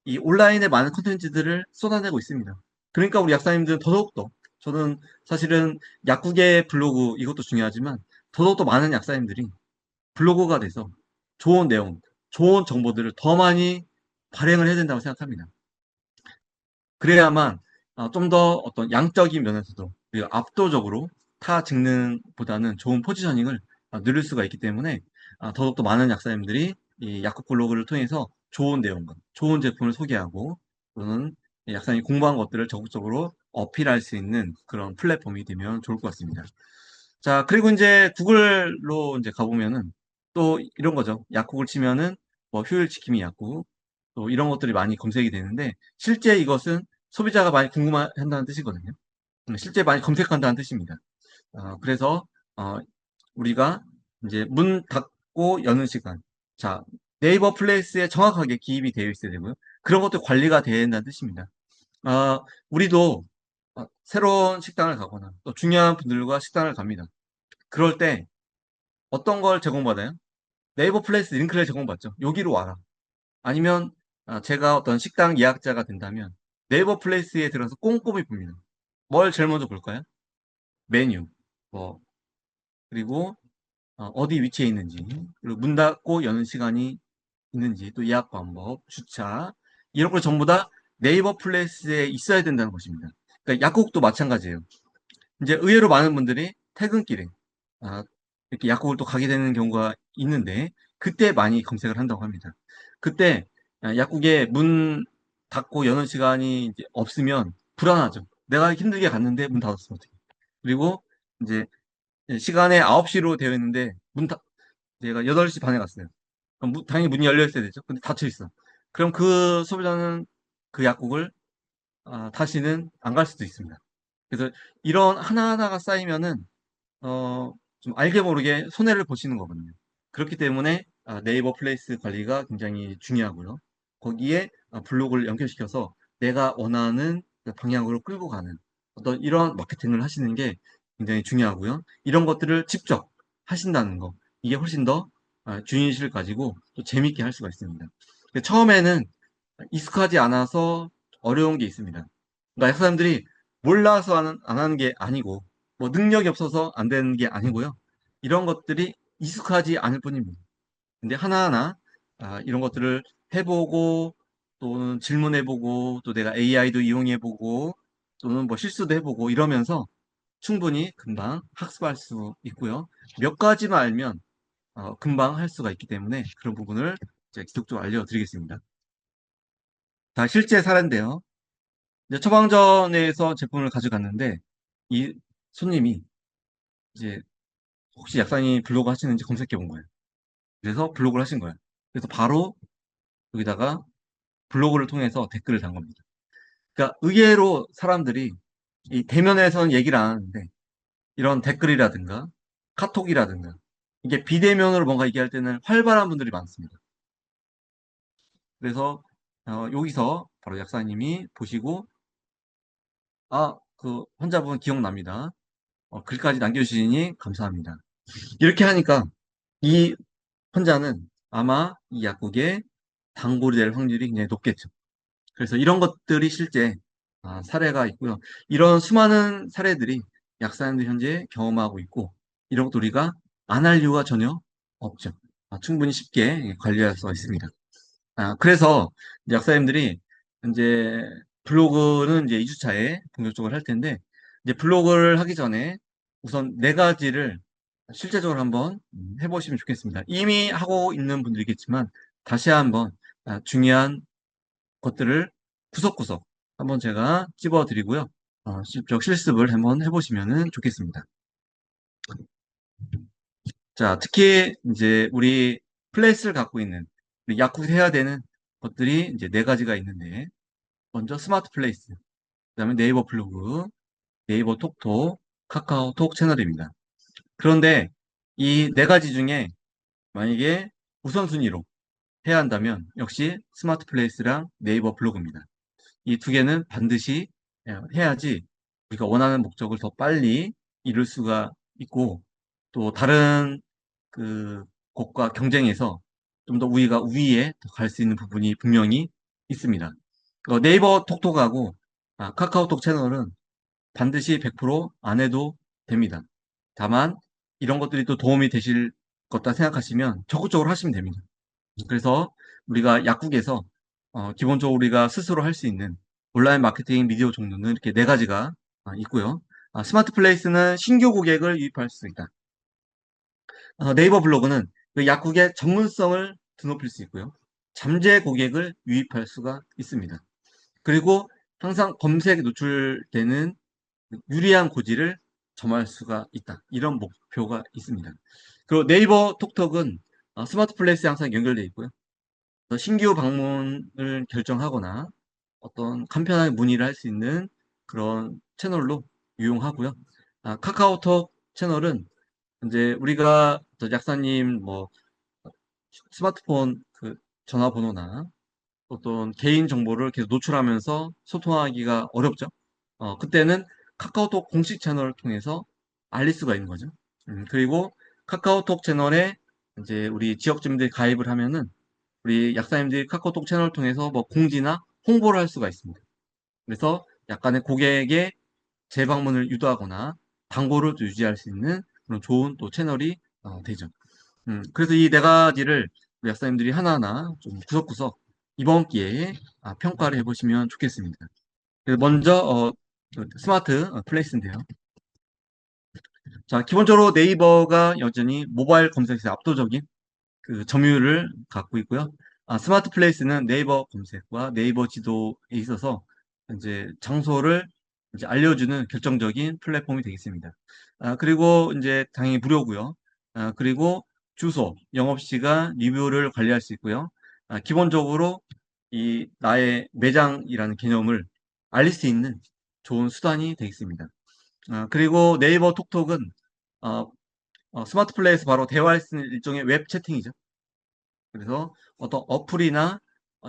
이 온라인에 많은 콘텐츠들을 쏟아내고 있습니다. 그러니까 우리 약사님들은 더더욱더 저는 사실은 약국의 블로그 이것도 중요하지만 더더욱더 많은 약사님들이 블로거가 돼서 좋은 내용, 좋은 정보들을 더 많이 발행을 해야 된다고 생각합니다. 그래야만 좀 더 어떤 양적인 면에서도 우리가 압도적으로 타 직능보다는 좋은 포지셔닝을 누릴 수가 있기 때문에 더욱더 많은 약사님들이 이 약국 블로그를 통해서 좋은 내용과 좋은 제품을 소개하고 또는 약사님이 공부한 것들을 적극적으로 어필할 수 있는 그런 플랫폼이 되면 좋을 것 같습니다. 자, 그리고 이제 구글로 이제 가보면은 또 이런 거죠. 약국을 치면은 뭐 효율 지킴이 약국 또 이런 것들이 많이 검색이 되는데 실제 이것은 소비자가 많이 궁금해한다는 뜻이거든요. 실제 많이 검색한다는 뜻입니다. 그래서 어, 우리가 이제 문 닫고 여는 시간, 자 네이버 플레이스에 정확하게 기입이 되어 있어야 되고요. 그런 것도 관리가 되어야 된다는 뜻입니다. 우리도 새로운 식당을 가거나 또 중요한 분들과 식당을 갑니다. 그럴 때 어떤 걸 제공받아요? 네이버 플레이스 링크를 제공받죠. 여기로 와라. 아니면 제가 어떤 식당 예약자가 된다면 네이버 플레이스에 들어서 꼼꼼히 봅니다. 뭘 제일 먼저 볼까요? 메뉴, 뭐 그리고 디 위치에 있는지, 그리고 문 닫고 여는 시간이 있는지, 또 예약 방법, 주차 이런 걸 전부 다 네이버 플레이스에 있어야 된다는 것입니다. 그러니까 약국도 마찬가지예요. 이제 의외로 많은 분들이 퇴근길에 아, 이렇게 약국을 또 가게 되는 경우가 있는데 그때 많이 검색을 한다고 합니다. 그때 약국에 문 닫고 여는 시간이 이제 없으면 불안하죠. 내가 힘들게 갔는데 문 닫았어 어떻게? 그리고 이제 시간에 9시로 되어 있는데 내가 8시 반에 갔어요. 그럼 당연히 문이 열려 있어야 되죠. 근데 닫혀 있어. 그럼 그 소비자는 그 약국을 다시는 안 갈 수도 있습니다. 그래서 이런 하나하나가 쌓이면은 좀 알게 모르게 손해를 보시는 거거든요. 그렇기 때문에 네이버 플레이스 관리가 굉장히 중요하고요. 거기에 블로그를 연결시켜서 내가 원하는 그 방향으로 끌고 가는 어떤 이런 마케팅을 하시는 게 굉장히 중요하고요. 이런 것들을 직접 하신다는 거, 이게 훨씬 더 주인의식을 가지고 또 재밌게 할 수가 있습니다. 근데 처음에는 익숙하지 않아서 어려운 게 있습니다. 그러니까 사람들이 몰라서 안 하는 게 아니고 뭐 능력이 없어서 안 되는 게 아니고요. 이런 것들이 익숙하지 않을 뿐입니다. 근데 하나하나 이런 것들을 해보고 또는 질문해보고 또 내가 AI도 이용해보고 또는 뭐 실수도 해보고 이러면서 충분히 금방 학습할 수 있고요. 몇 가지만 알면 금방 할 수가 있기 때문에 그런 부분을 제가 지속적으로 알려드리겠습니다. 자, 실제 사례인데요. 이제 처방전에서 제품을 가져갔는데 이 손님이 이제 혹시 약사님 블로그 하시는지 검색해 본 거예요. 그래서 블로그를 하신 거예요. 그래서 바로 여기다가 블로그를 통해서 댓글을 단 겁니다. 그러니까 의외로 사람들이 이 대면에서는 얘기를 안 하는데 이런 댓글이라든가 카톡이라든가 이게 비대면으로 뭔가 얘기할 때는 활발한 분들이 많습니다. 그래서 여기서 바로 약사님이 보시고 그 환자분 기억납니다. 글까지 남겨주시니 감사합니다. 이렇게 하니까 이 환자는 아마 이 약국에 단골이 될 확률이 굉장히 높겠죠. 그래서 이런 것들이 실제 사례가 있고요. 이런 수많은 사례들이 약사님들 현재 경험하고 있고 이런 것도 우리가 안 할 이유가 전혀 없죠. 충분히 쉽게 관리할 수가 있습니다. 그래서 이제 약사님들이 이제 블로그는 이제 2주차에 본격적으로 할 텐데 이제 블로그를 하기 전에 우선 네 가지를 실제적으로 한번 해보시면 좋겠습니다. 이미 하고 있는 분들이겠지만 다시 한번 중요한 것들을 구석구석 한번 제가 찝어드리고요. 직접 실습을 한번 해보시면 좋겠습니다. 자, 특히 이제 우리 플레이스를 갖고 있는 우리 약국에서 해야 되는 것들이 이제 네 가지가 있는데 먼저 스마트 플레이스, 그다음에 네이버 블로그, 네이버 톡톡, 카카오톡 채널입니다. 그런데 이 네 가지 중에 만약에 우선순위로 해야 한다면 역시 스마트 플레이스랑 네이버 블로그입니다. 이 두 개는 반드시 해야지 우리가 원하는 목적을 더 빨리 이룰 수가 있고 또 다른 그 곳과 경쟁해서 좀 더 우리가 우위에 갈 수 있는 부분이 분명히 있습니다. 네이버 톡톡하고 카카오톡 채널은 반드시 100%안 해도 됩니다. 다만 이런 것들이 또 도움이 되실 것다 생각하시면 적극적으로 하시면 됩니다. 그래서 우리가 약국에서 기본적으로 우리가 스스로 할 수 있는 온라인 마케팅 미디어 종류는 이렇게 네 가지가 있고요. 스마트 플레이스는 신규 고객을 유입할 수 있다. 네이버 블로그는 그 약국의 전문성을 드높일 수 있고요. 잠재 고객을 유입할 수가 있습니다. 그리고 항상 검색에 노출되는 유리한 고지를 점할 수가 있다. 이런 목표가 있습니다. 그리고 네이버 톡톡은 스마트 플레이스에 항상 연결되어 있고요. 신규 방문을 결정하거나 어떤 간편하게 문의를 할 수 있는 그런 채널로 유용하고요. 카카오톡 채널은 이제 우리가 저 약사님 뭐 스마트폰 그 전화번호나 어떤 개인 정보를 계속 노출하면서 소통하기가 어렵죠. 그때는 카카오톡 공식 채널을 통해서 알릴 수가 있는 거죠. 그리고 카카오톡 채널에 이제 우리 지역 주민들이 가입을 하면은 우리 약사님들이 카카오톡 채널을 통해서 뭐 공지나 홍보를 할 수가 있습니다. 그래서 약간의 고객의 재방문을 유도하거나 광고를 또 유지할 수 있는 그런 좋은 또 채널이 되죠. 그래서 이 네 가지를 우리 약사님들이 하나하나 좀 구석구석 이번 기회에 평가를 해보시면 좋겠습니다. 그래서 먼저 그 스마트 플레이스인데요. 자, 기본적으로 네이버가 여전히 모바일 검색에서 압도적인 그 점유율을 갖고 있고요. 스마트 플레이스는 네이버 검색과 네이버 지도에 있어서 이제 장소를 이제 알려주는 결정적인 플랫폼이 되겠습니다. 그리고 이제 당연히 무료고요. 그리고 주소, 영업시간, 리뷰를 관리할 수 있고요. 기본적으로 이 나의 매장이라는 개념을 알릴 수 있는 좋은 수단이 되겠습니다. 그리고 네이버 톡톡은 어, 스마트 플레이에서 바로 대화할 수 있는 일종의 웹 채팅이죠. 그래서 어떤 어플이나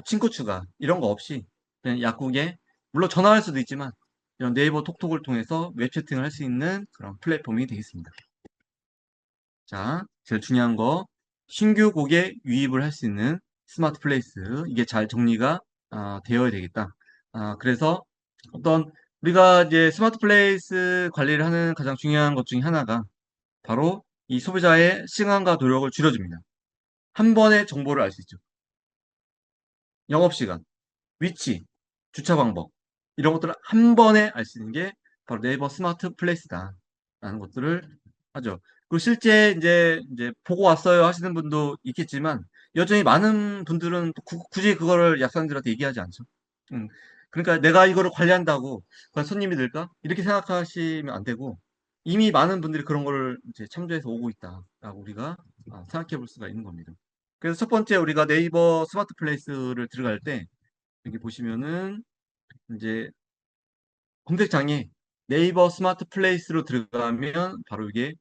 친구 추가 이런 거 없이 그냥 약국에 물론 전화할 수도 있지만 이런 네이버 톡톡을 통해서 웹 채팅을 할 수 있는 그런 플랫폼이 되겠습니다. 자, 제일 중요한 거 신규 고객 유입을 할 수 있는 스마트 플레이스 이게 잘 정리가 되어야 되겠다. 그래서 어떤 우리가 이제 스마트 플레이스 관리를 하는 가장 중요한 것 중에 하나가 바로 이 소비자의 시간과 노력을 줄여줍니다. 한 번에 정보를 알 수 있죠. 영업시간, 위치, 주차 방법 이런 것들을 한 번에 알 수 있는 게 바로 네이버 스마트 플레이스다 라는 것들을 하죠. 그리고 실제 이제 보고 왔어요 하시는 분도 있겠지만 여전히 많은 분들은 또 굳이 그거를 약사님들한테 얘기하지 않죠. 음, 그러니까 내가 이거를 관리한다고 과연 손님이 늘까? 이렇게 생각하시면 안 되고 이미 많은 분들이 그런 거를 이제 참조해서 오고 있다라고 우리가 생각해 볼 수가 있는 겁니다. 그래서 첫 번째 우리가 네이버 스마트 플레이스를 들어갈 때 여기 보시면은 이제 검색창에 네이버 스마트 플레이스로 들어가면 바로 이게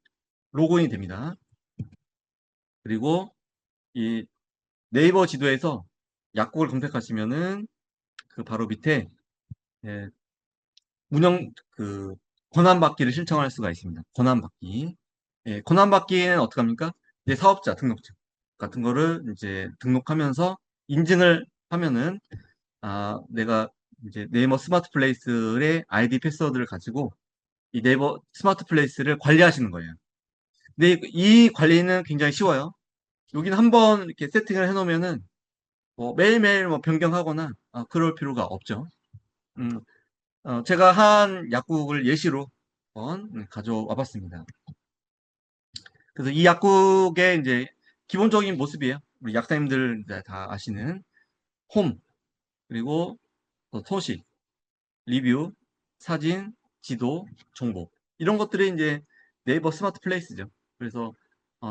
로그인이 됩니다. 그리고 이 네이버 지도에서 약국을 검색하시면은 그 바로 밑에 예, 운영 그 권한받기를 신청할 수가 있습니다. 권한받기. 예, 권한받기는 어떻게 합니까? 이제 사업자 등록증 같은 거를 이제 등록하면서 인증을 하면은 내가 이제 네이버 스마트 플레이스의 아이디 패스워드를 가지고 이 네이버 스마트 플레이스를 관리하시는 거예요. 근데 이 관리는 굉장히 쉬워요. 여기는 한번 이렇게 세팅을 해놓으면은 뭐 매일매일 뭐 변경하거나 그럴 필요가 없죠. 음, 제가 한 약국을 예시로 한번 가져와 봤습니다. 그래서 이 약국의 이제 기본적인 모습이에요. 우리 약사님들 이제 다 아시는 홈, 그리고 또 소식, 리뷰, 사진, 지도, 정보. 이런 것들이 이제 네이버 스마트 플레이스죠. 그래서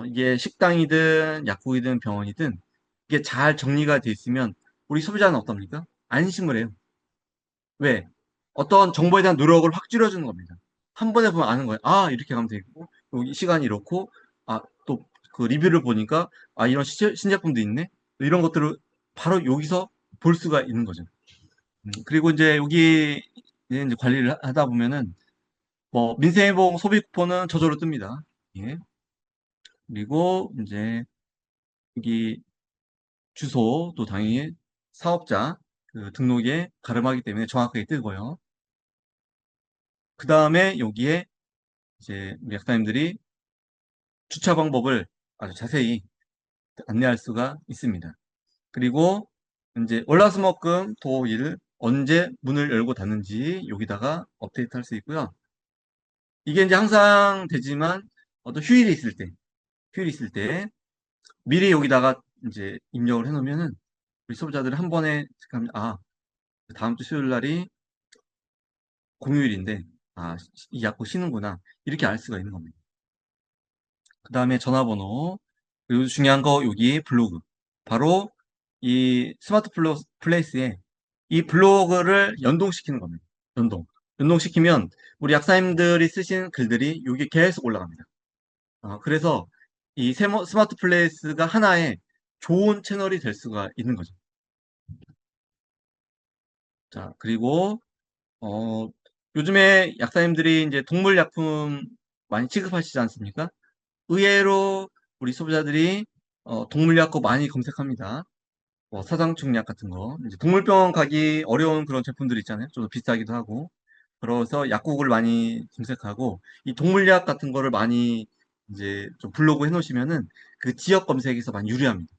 이게 식당이든 약국이든 병원이든 이게 잘 정리가 돼 있으면 우리 소비자는 어떻습니까? 안심을 해요. 왜? 어떤 정보에 대한 노력을 확 줄여주는 겁니다. 한 번에 보면 아는 거예요. 아, 이렇게 가면 되고, 여기 시간이 이렇고, 아, 또 그 리뷰를 보니까, 아, 이런 신제품도 있네? 이런 것들을 바로 여기서 볼 수가 있는 거죠. 그리고 이제 여기 이제 관리를 하다 보면은, 뭐, 민생회복 소비 쿠폰은 저절로 뜹니다. 예. 그리고 이제 여기 주소도 당연히 사업자 그 등록에 가름하기 때문에 정확하게 뜨고요. 그 다음에 여기에 이제 우리 약사님들이 주차 방법을 아주 자세히 안내할 수가 있습니다. 그리고 이제 월화수목금 토일 언제 문을 열고 닫는지 여기다가 업데이트 할 수 있고요. 이게 이제 항상 되지만 어떤 휴일이 있을 때 미리 여기다가 이제 입력을 해놓으면은 우리 소비자들은 한 번에 아, 다음 주 수요일 날이 공휴일인데 아, 이 약국 쉬는구나 이렇게 알 수가 있는 겁니다. 그 다음에 전화번호 그리고 중요한 거 여기 블로그 바로 이 스마트 플레이스에 이 블로그를 연동시키는 겁니다. 연동시키면 우리 약사님들이 쓰신 글들이 여기 계속 올라갑니다. 그래서 이 스마트 플레이스가 하나의 좋은 채널이 될 수가 있는 거죠. 자, 그리고 어, 요즘에 약사님들이 이제 동물 약품 많이 취급하시지 않습니까? 의외로 우리 소비자들이 동물약국 많이 검색합니다. 뭐 사상충약 같은 거. 이제 동물병원 가기 어려운 그런 제품들 있잖아요. 좀 비싸기도 하고. 그래서 약국을 많이 검색하고 이 동물약 같은 거를 많이 이제 좀 블로그 해놓으시면은 그 지역 검색에서 많이 유리합니다.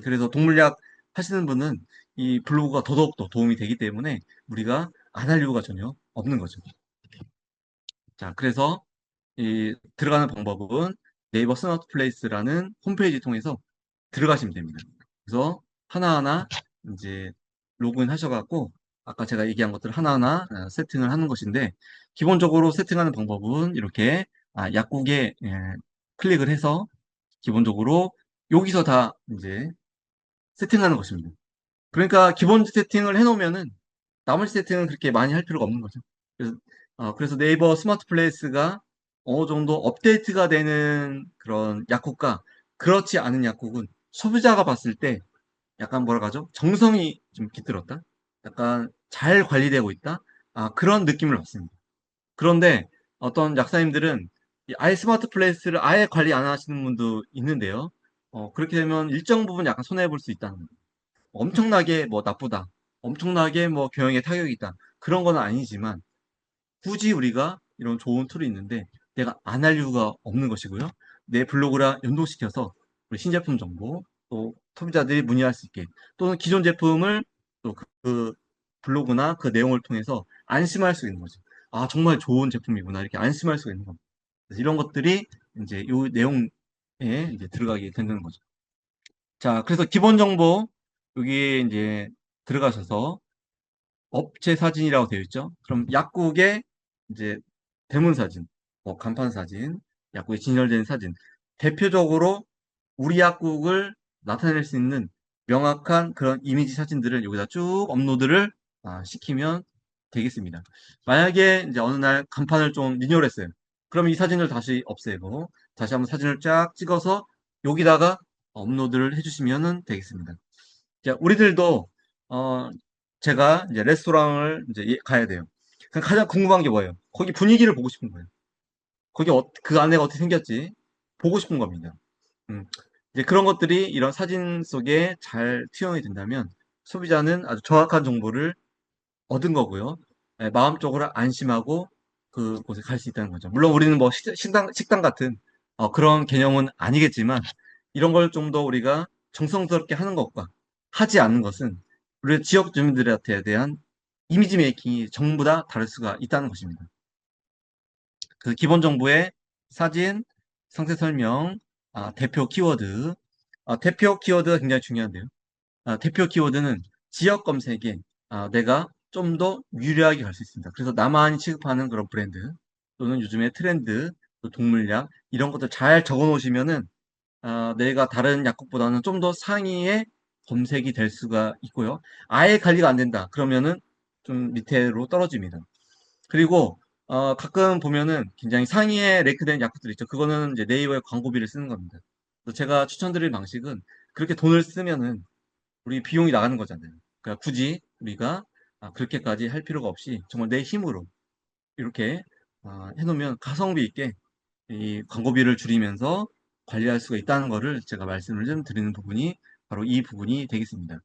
그래서 동물약 하시는 분은 이 블로그가 더더욱 더 도움이 되기 때문에 우리가 안 할 이유가 전혀 없는 거죠. 자, 그래서 이 들어가는 방법은 네이버 스마트 플레이스라는 홈페이지 통해서 들어가시면 됩니다. 그래서 하나하나 이제 로그인 하셔갖고 아까 제가 얘기한 것들 하나하나 세팅을 하는 것인데 기본적으로 세팅하는 방법은 이렇게 약국에 클릭을 해서 기본적으로 여기서 다 이제 세팅하는 것입니다. 그러니까 기본 세팅을 해놓으면은 나머지 세팅은 그렇게 많이 할 필요가 없는 거죠. 그래서 네이버 스마트 플레이스가 어느 정도 업데이트가 되는 그런 약국과 그렇지 않은 약국은 소비자가 봤을 때 약간 뭐라 하죠? 정성이 좀 깃들었다? 약간 잘 관리되고 있다? 그런 느낌을 받습니다. 그런데 어떤 약사님들은 이 아예 스마트 플레이스를 아예 관리 안 하시는 분도 있는데요. 그렇게 되면 일정 부분 약간 손해볼 수 있다는 거예요. 엄청나게 뭐 나쁘다. 엄청나게 뭐 경영에 타격이 있다. 그런 건 아니지만 굳이 우리가 이런 좋은 툴이 있는데 내가 안 할 이유가 없는 것이고요. 내 블로그랑 연동시켜서 우리 신제품 정보 또 소비자들이 문의할 수 있게 또는 기존 제품을 또 그 블로그나 그 내용을 통해서 안심할 수 있는 거죠. 아, 정말 좋은 제품이구나. 이렇게 안심할 수 있는 겁니다. 그래서 이런 것들이 이제 이 내용에 이제 들어가게 되는 거죠. 자, 그래서 기본 정보 여기 이제 들어가셔서 업체 사진이라고 되어 있죠. 그럼 약국의 이제 대문 사진, 뭐 간판 사진, 약국에 진열된 사진. 대표적으로 우리 약국을 나타낼 수 있는 명확한 그런 이미지 사진들을 여기다 쭉 업로드를 시키면 되겠습니다. 만약에 이제 어느 날 간판을 좀 리뉴얼했어요. 그럼 이 사진을 다시 없애고 다시 한번 사진을 쫙 찍어서 여기다가 업로드를 해주시면 되겠습니다. 자, 우리들도 어, 제가 이제 레스토랑을 이제 가야 돼요. 그럼 가장 궁금한 게 뭐예요? 거기 분위기를 보고 싶은 거예요. 거기 그 안에가 어떻게 생겼지? 보고 싶은 겁니다. 음, 이제 그런 것들이 이런 사진 속에 잘 투영이 된다면 소비자는 아주 정확한 정보를 얻은 거고요. 마음적으로 안심하고 그곳에 갈 수 있다는 거죠. 물론 우리는 뭐 식당 같은 그런 개념은 아니겠지만 이런 걸 좀 더 우리가 정성스럽게 하는 것과 하지 않는 것은 우리 지역 주민들한테 대한 이미지 메이킹이 전부 다 다를 수가 있다는 것입니다. 그 기본 정보의 사진, 상세 설명, 대표 키워드. 대표 키워드가 굉장히 중요한데요. 대표 키워드는 지역 검색에 내가 좀 더 유리하게 갈 수 있습니다. 그래서 나만이 취급하는 그런 브랜드 또는 요즘의 트렌드, 또 동물약 이런 것들 잘 적어 놓으시면은 내가 다른 약국보다는 좀 더 상위의 검색이 될 수가 있고요. 아예 관리가 안 된다. 그러면은 좀 밑으로 떨어집니다. 그리고 가끔 보면은 굉장히 상위에 랭크된 약국들 있죠. 그거는 이제 네이버에 광고비를 쓰는 겁니다. 그래서 제가 추천드릴 방식은 그렇게 돈을 쓰면은 우리 비용이 나가는 거잖아요. 그러니까 굳이 우리가 그렇게까지 할 필요가 없이 정말 내 힘으로 이렇게 해놓으면 가성비 있게 이 광고비를 줄이면서 관리할 수가 있다는 거를 제가 말씀을 좀 드리는 부분이 바로 이 부분이 되겠습니다.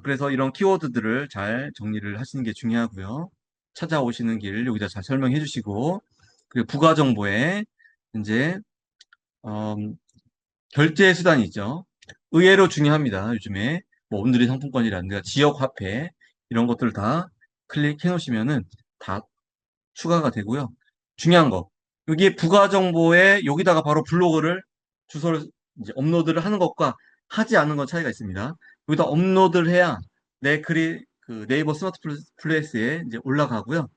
그래서 이런 키워드들을 잘 정리를 하시는 게 중요하고요. 찾아오시는 길 여기다 잘 설명해 주시고, 그리고 부가 정보에 이제 음, 결제 수단이 있죠. 의외로 중요합니다. 요즘에 뭐 오늘의 상품권이라든가 지역 화폐 이런 것들 다 클릭해 놓으시면은 다 추가가 되고요. 중요한 거. 여기 부가 정보에 여기다가 바로 블로그를 주소를 이제 업로드를 하는 것과 하지 않는 것 차이가 있습니다. 여기다 업로드를 해야 내 글이 그 네이버 스마트 플레이스에 이제 올라가고요.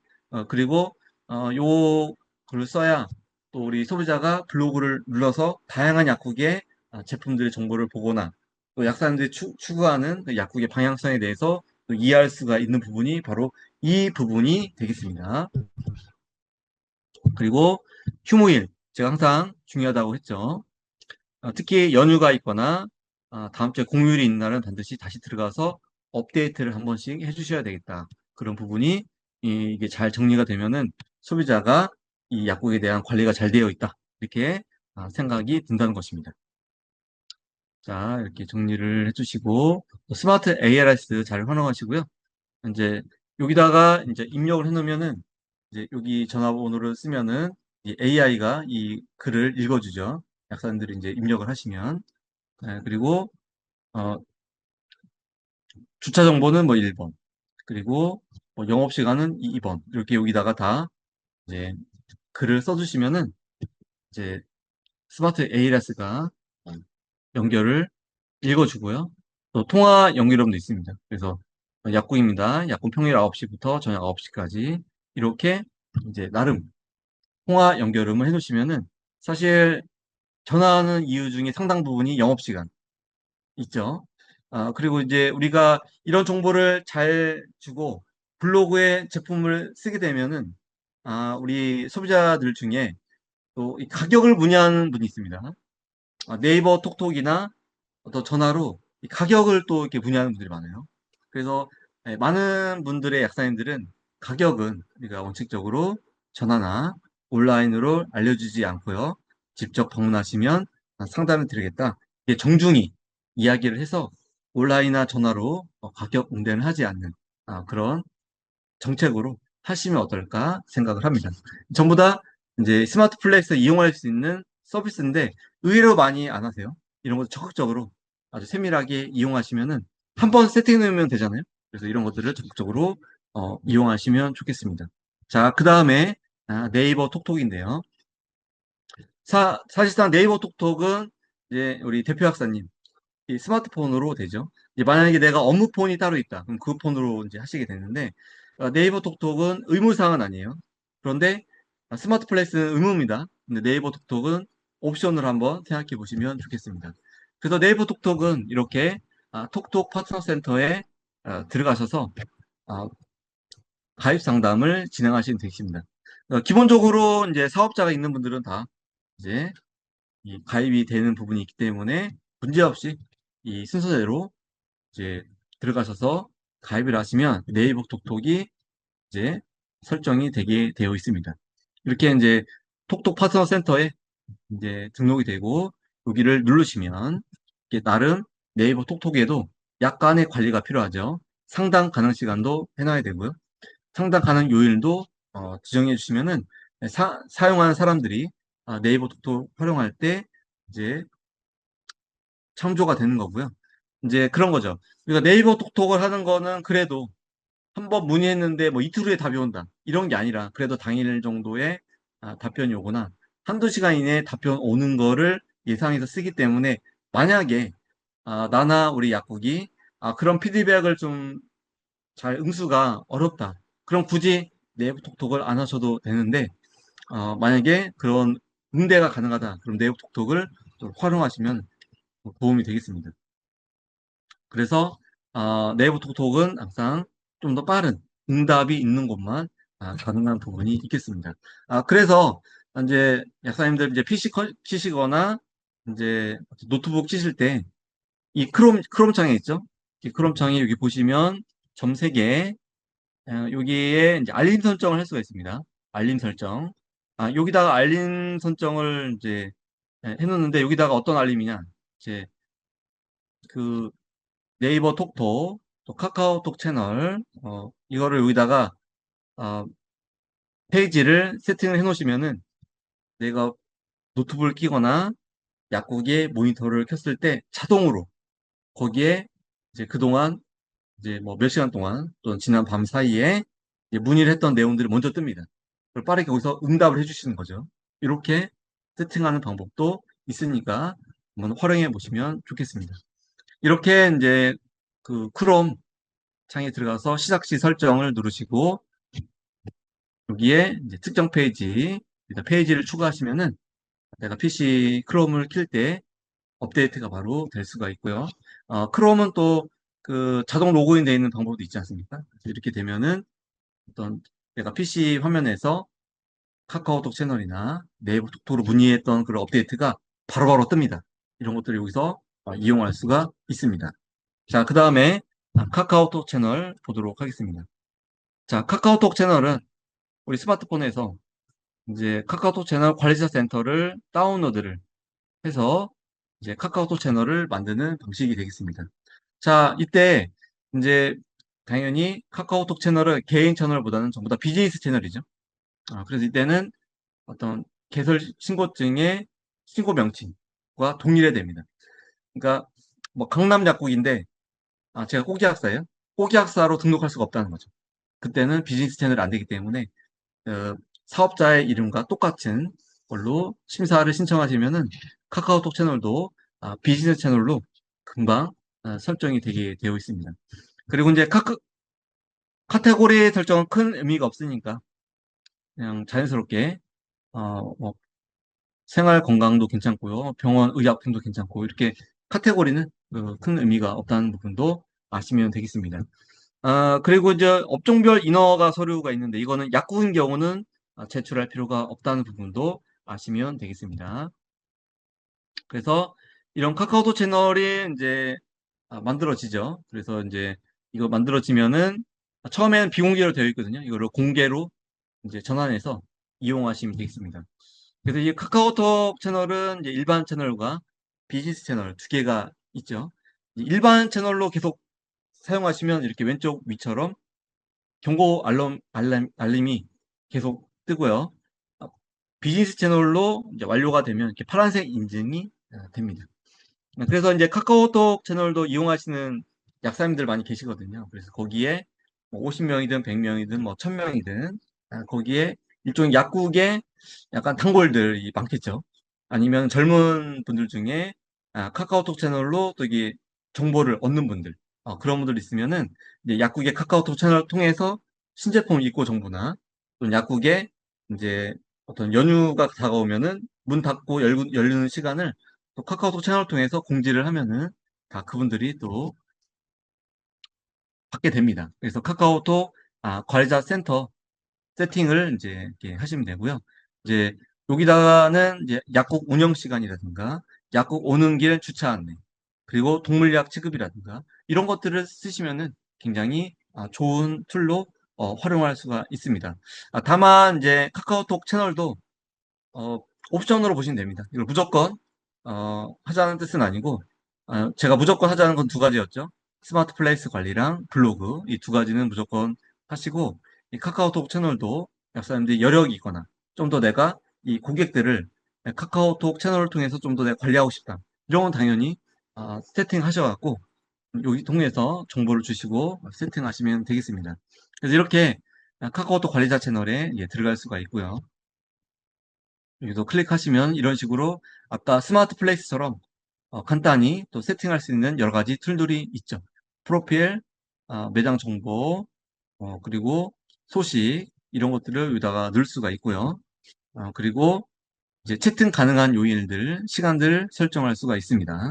그리고 요 글을 써야 또 우리 소비자가 블로그를 눌러서 다양한 약국의 제품들의 정보를 보거나 또 약사님들이 추구하는 그 약국의 방향성에 대해서 또 이해할 수가 있는 부분이 바로 이 부분이 되겠습니다. 그리고 휴무일, 제가 항상 중요하다고 했죠. 특히 연휴가 있거나 다음 주에 공휴일이 있는 날은 반드시 다시 들어가서 업데이트를 한 번씩 해주셔야 되겠다. 그런 부분이 이게 잘 정리가 되면은 소비자가 이 약국에 대한 관리가 잘 되어 있다. 이렇게 생각이 든다는 것입니다. 자, 이렇게 정리를 해주시고 스마트 ARS 잘 활용하시고요. 이제 여기다가 이제 입력을 해놓으면은 이제 여기 전화번호를 쓰면은 이 AI가 이 글을 읽어주죠. 약사님들이 이제 입력을 하시면. 그리고 어, 주차 정보는 뭐 1번, 그리고 뭐 영업시간은 2번 이렇게 여기다가 다 이제 글을 써주시면은 이제 스마트 ARS가 연결을 읽어주고요. 또 통화 연결음도 있습니다. 그래서 약국입니다. 약국 평일 9시부터 저녁 9시까지 이렇게 이제 나름 통화 연결음을 해놓으시면은 사실 전화하는 이유 중에 상당 부분이 영업시간 있죠. 그리고 이제 우리가 이런 정보를 잘 주고 블로그에 제품을 쓰게 되면은 우리 소비자들 중에 또 이 가격을 문의하는 분이 있습니다. 네이버 톡톡이나 또 전화로 이 가격을 또 이렇게 문의하는 분들이 많아요. 그래서 많은 분들의 약사님들은 가격은 우리가 원칙적으로 전화나 온라인으로 알려주지 않고요. 직접 방문하시면 상담을 드리겠다. 이게 정중히 이야기를 해서 온라인이나 전화로 가격 응대를 하지 않는 그런 정책으로 하시면 어떨까 생각을 합니다. 전부 다 이제 스마트 플렉스 이용할 수 있는 서비스인데 의외로 많이 안 하세요. 이런 것도 적극적으로 아주 세밀하게 이용하시면은 한 번 세팅해 놓으면 되잖아요. 그래서 이런 것들을 적극적으로 이용하시면 좋겠습니다. 자, 그 다음에 네이버 톡톡인데요. 사실상 네이버 톡톡은 이제 우리 대표 학사님 이 스마트폰으로 되죠. 이제 만약에 내가 업무 폰이 따로 있다. 그럼 그 폰으로 이제 하시게 되는데, 네이버 톡톡은 의무사항은 아니에요. 그런데 스마트 플렉스는 의무입니다. 근데 네이버 톡톡은 옵션을 한번 생각해 보시면 좋겠습니다. 그래서 네이버 톡톡은 이렇게 톡톡 파트너 센터에 들어가셔서 아, 가입 상담을 진행하시면 되십니다. 기본적으로 이제 사업자가 있는 분들은 다 이제 이 가입이 되는 부분이 있기 때문에 문제없이 이 순서대로 이제 들어가셔서 가입을 하시면 네이버 톡톡이 이제 설정이 되게 되어 있습니다. 이렇게 이제 톡톡 파트너 센터에 이제 등록이 되고 여기를 누르시면 이게 나름 네이버 톡톡에도 약간의 관리가 필요하죠. 상담 가능 시간도 해놔야 되고요. 상담 가능 요일도 지정해 주시면은 사용하는 사람들이 네이버 톡톡 활용할 때 이제 창조가 되는 거고요. 이제 그런 거죠. 그러니까 네이버 톡톡을 하는 거는 그래도 한번 문의했는데 뭐 이틀 후에 답이 온다. 이런 게 아니라 그래도 당일 정도의 답변이 오거나 한두 시간 이내에 답변 오는 거를 예상해서 쓰기 때문에 만약에 나나 우리 약국이 그런 피드백을 좀 잘 응수가 어렵다. 그럼 굳이 네이버 톡톡을 안 하셔도 되는데 만약에 그런 응대가 가능하다. 그럼 네이버 톡톡을 또 활용하시면 도움이 되겠습니다. 그래서 네이버 톡톡은 항상 좀 더 빠른 응답이 있는 곳만 가능한 부분이 있겠습니다. 그래서 이제 약사님들 이제 PC 치시거나 이제 노트북 치실 때 이 크롬 창에 있죠? 이 크롬 창에 여기 보시면 점 3개, 여기에 이제 알림 설정을 할 수가 있습니다. 알림 설정. 여기다가 알림 설정을 이제 해놓는데 여기다가 어떤 알림이냐? 이제 그 네이버 톡톡, 또 카카오톡 채널, 이거를 여기다가 어, 페이지를 세팅을 해 놓으시면은 내가 노트북을 끼거나 약국에 모니터를 켰을 때 자동으로 거기에 이제 그동안 이제 뭐 몇 시간 동안 또는 지난 밤 사이에 이제 문의를 했던 내용들이 먼저 뜹니다. 그걸 빠르게 거기서 응답을 해주시는 거죠. 이렇게 세팅하는 방법도 있으니까 한번 활용해 보시면 좋겠습니다. 이렇게 이제 그 크롬 창에 들어가서 시작 시 설정을 누르시고 여기에 이제 특정 페이지, 일단 페이지를 추가하시면은 내가 PC 크롬을 킬 때 업데이트가 바로 될 수가 있고요. 크롬은 또 그 자동 로그인 되어 있는 방법도 있지 않습니까? 그래서 이렇게 되면은 어떤 내가 PC 화면에서 카카오톡 채널이나 네이버 톡톡으로 문의했던 그런 업데이트가 바로바로 뜹니다. 이런 것들을 여기서 이용할 수가 있습니다. 자, 그 다음에 카카오톡 채널 보도록 하겠습니다. 자, 카카오톡 채널은 우리 스마트폰에서 이제 카카오톡 채널 관리자 센터를 다운로드를 해서 이제 카카오톡 채널을 만드는 방식이 되겠습니다. 자, 이때 이제 당연히 카카오톡 채널은 개인 채널보다는 전부 다 비즈니스 채널이죠. 그래서 이때는 어떤 개설 신고증의 신고 명칭과 동일해야 됩니다. 그러니까 뭐 강남 약국인데 제가 꼬기학사예요. 꼬기학사로 등록할 수가 없다는 거죠. 그때는 비즈니스 채널이 안 되기 때문에 어, 사업자의 이름과 똑같은 걸로 심사를 신청하시면은 카카오톡 채널도 비즈니스 채널로 금방 설정이 되게 되어 있습니다. 그리고 이제 카테고리 설정은 큰 의미가 없으니까 그냥 자연스럽게 뭐 생활 건강도 괜찮고요. 병원 의약품도 괜찮고 이렇게 카테고리는 큰 의미가 없다는 부분도 아시면 되겠습니다. 그리고 이제 업종별 인허가 서류가 있는데 이거는 약국인 경우는 제출할 필요가 없다는 부분도 아시면 되겠습니다. 그래서 이런 카카오톡 채널이 이제 만들어지죠. 그래서 이제 이거 만들어지면은 처음에는 비공개로 되어 있거든요. 이거를 공개로 이제 전환해서 이용하시면 되겠습니다. 그래서 이 카카오톡 채널은 이제 일반 채널과 비즈니스 채널 두 개가 있죠. 일반 채널로 계속 사용하시면 이렇게 왼쪽 위처럼 경고 알림이 계속 뜨고요. 아, 비즈니스 채널로 이제 완료가 되면 이렇게 파란색 인증이 됩니다. 그래서 이제 카카오톡 채널도 이용하시는 약사님들 많이 계시거든요. 그래서 거기에 뭐 50명이든 100명이든 뭐 1000명이든 거기에 일종의 약국의 약간 단골들이 많겠죠. 아니면 젊은 분들 중에 카카오톡 채널로 또 이게 정보를 얻는 분들, 그런 분들 있으면은 이제 약국의 카카오톡 채널을 통해서 신제품 입고 정보나 또는 약국에 이제 어떤 연휴가 다가오면은 문 닫고 열리는 시간을 또 카카오톡 채널을 통해서 공지를 하면은 다 그분들이 또 받게 됩니다. 그래서 카카오톡 관리자 센터 세팅을 이제 이렇게 하시면 되고요. 이제 여기다가는 이제 약국 운영 시간이라든가 약국 오는 길 주차 안내 그리고 동물약 취급이라든가 이런 것들을 쓰시면은 굉장히 좋은 툴로 활용할 수가 있습니다. 다만 이제 카카오톡 채널도 어, 옵션으로 보시면 됩니다. 이걸 무조건 하자는 뜻은 아니고 제가 무조건 하자는 건 두 가지였죠. 스마트 플레이스 관리랑 블로그 이 두 가지는 무조건 하시고 이 카카오톡 채널도 약사님들이 여력이 있거나 좀 더 내가 이 고객들을 카카오톡 채널을 통해서 좀 더 내가 관리하고 싶다. 이런 건 당연히 세팅 하셔갖고 여기 통해서 정보를 주시고 세팅하시면 되겠습니다. 그래서 이렇게 카카오톡 관리자 채널에 들어갈 수가 있고요. 여기서 클릭하시면 이런 식으로 아까 스마트 플레이스처럼 간단히 또 세팅할 수 있는 여러 가지 툴들이 있죠. 프로필, 매장 정보, 그리고 소식 이런 것들을 여기다가 넣을 수가 있고요. 그리고 이제 채팅 가능한 요일들, 시간들 설정할 수가 있습니다.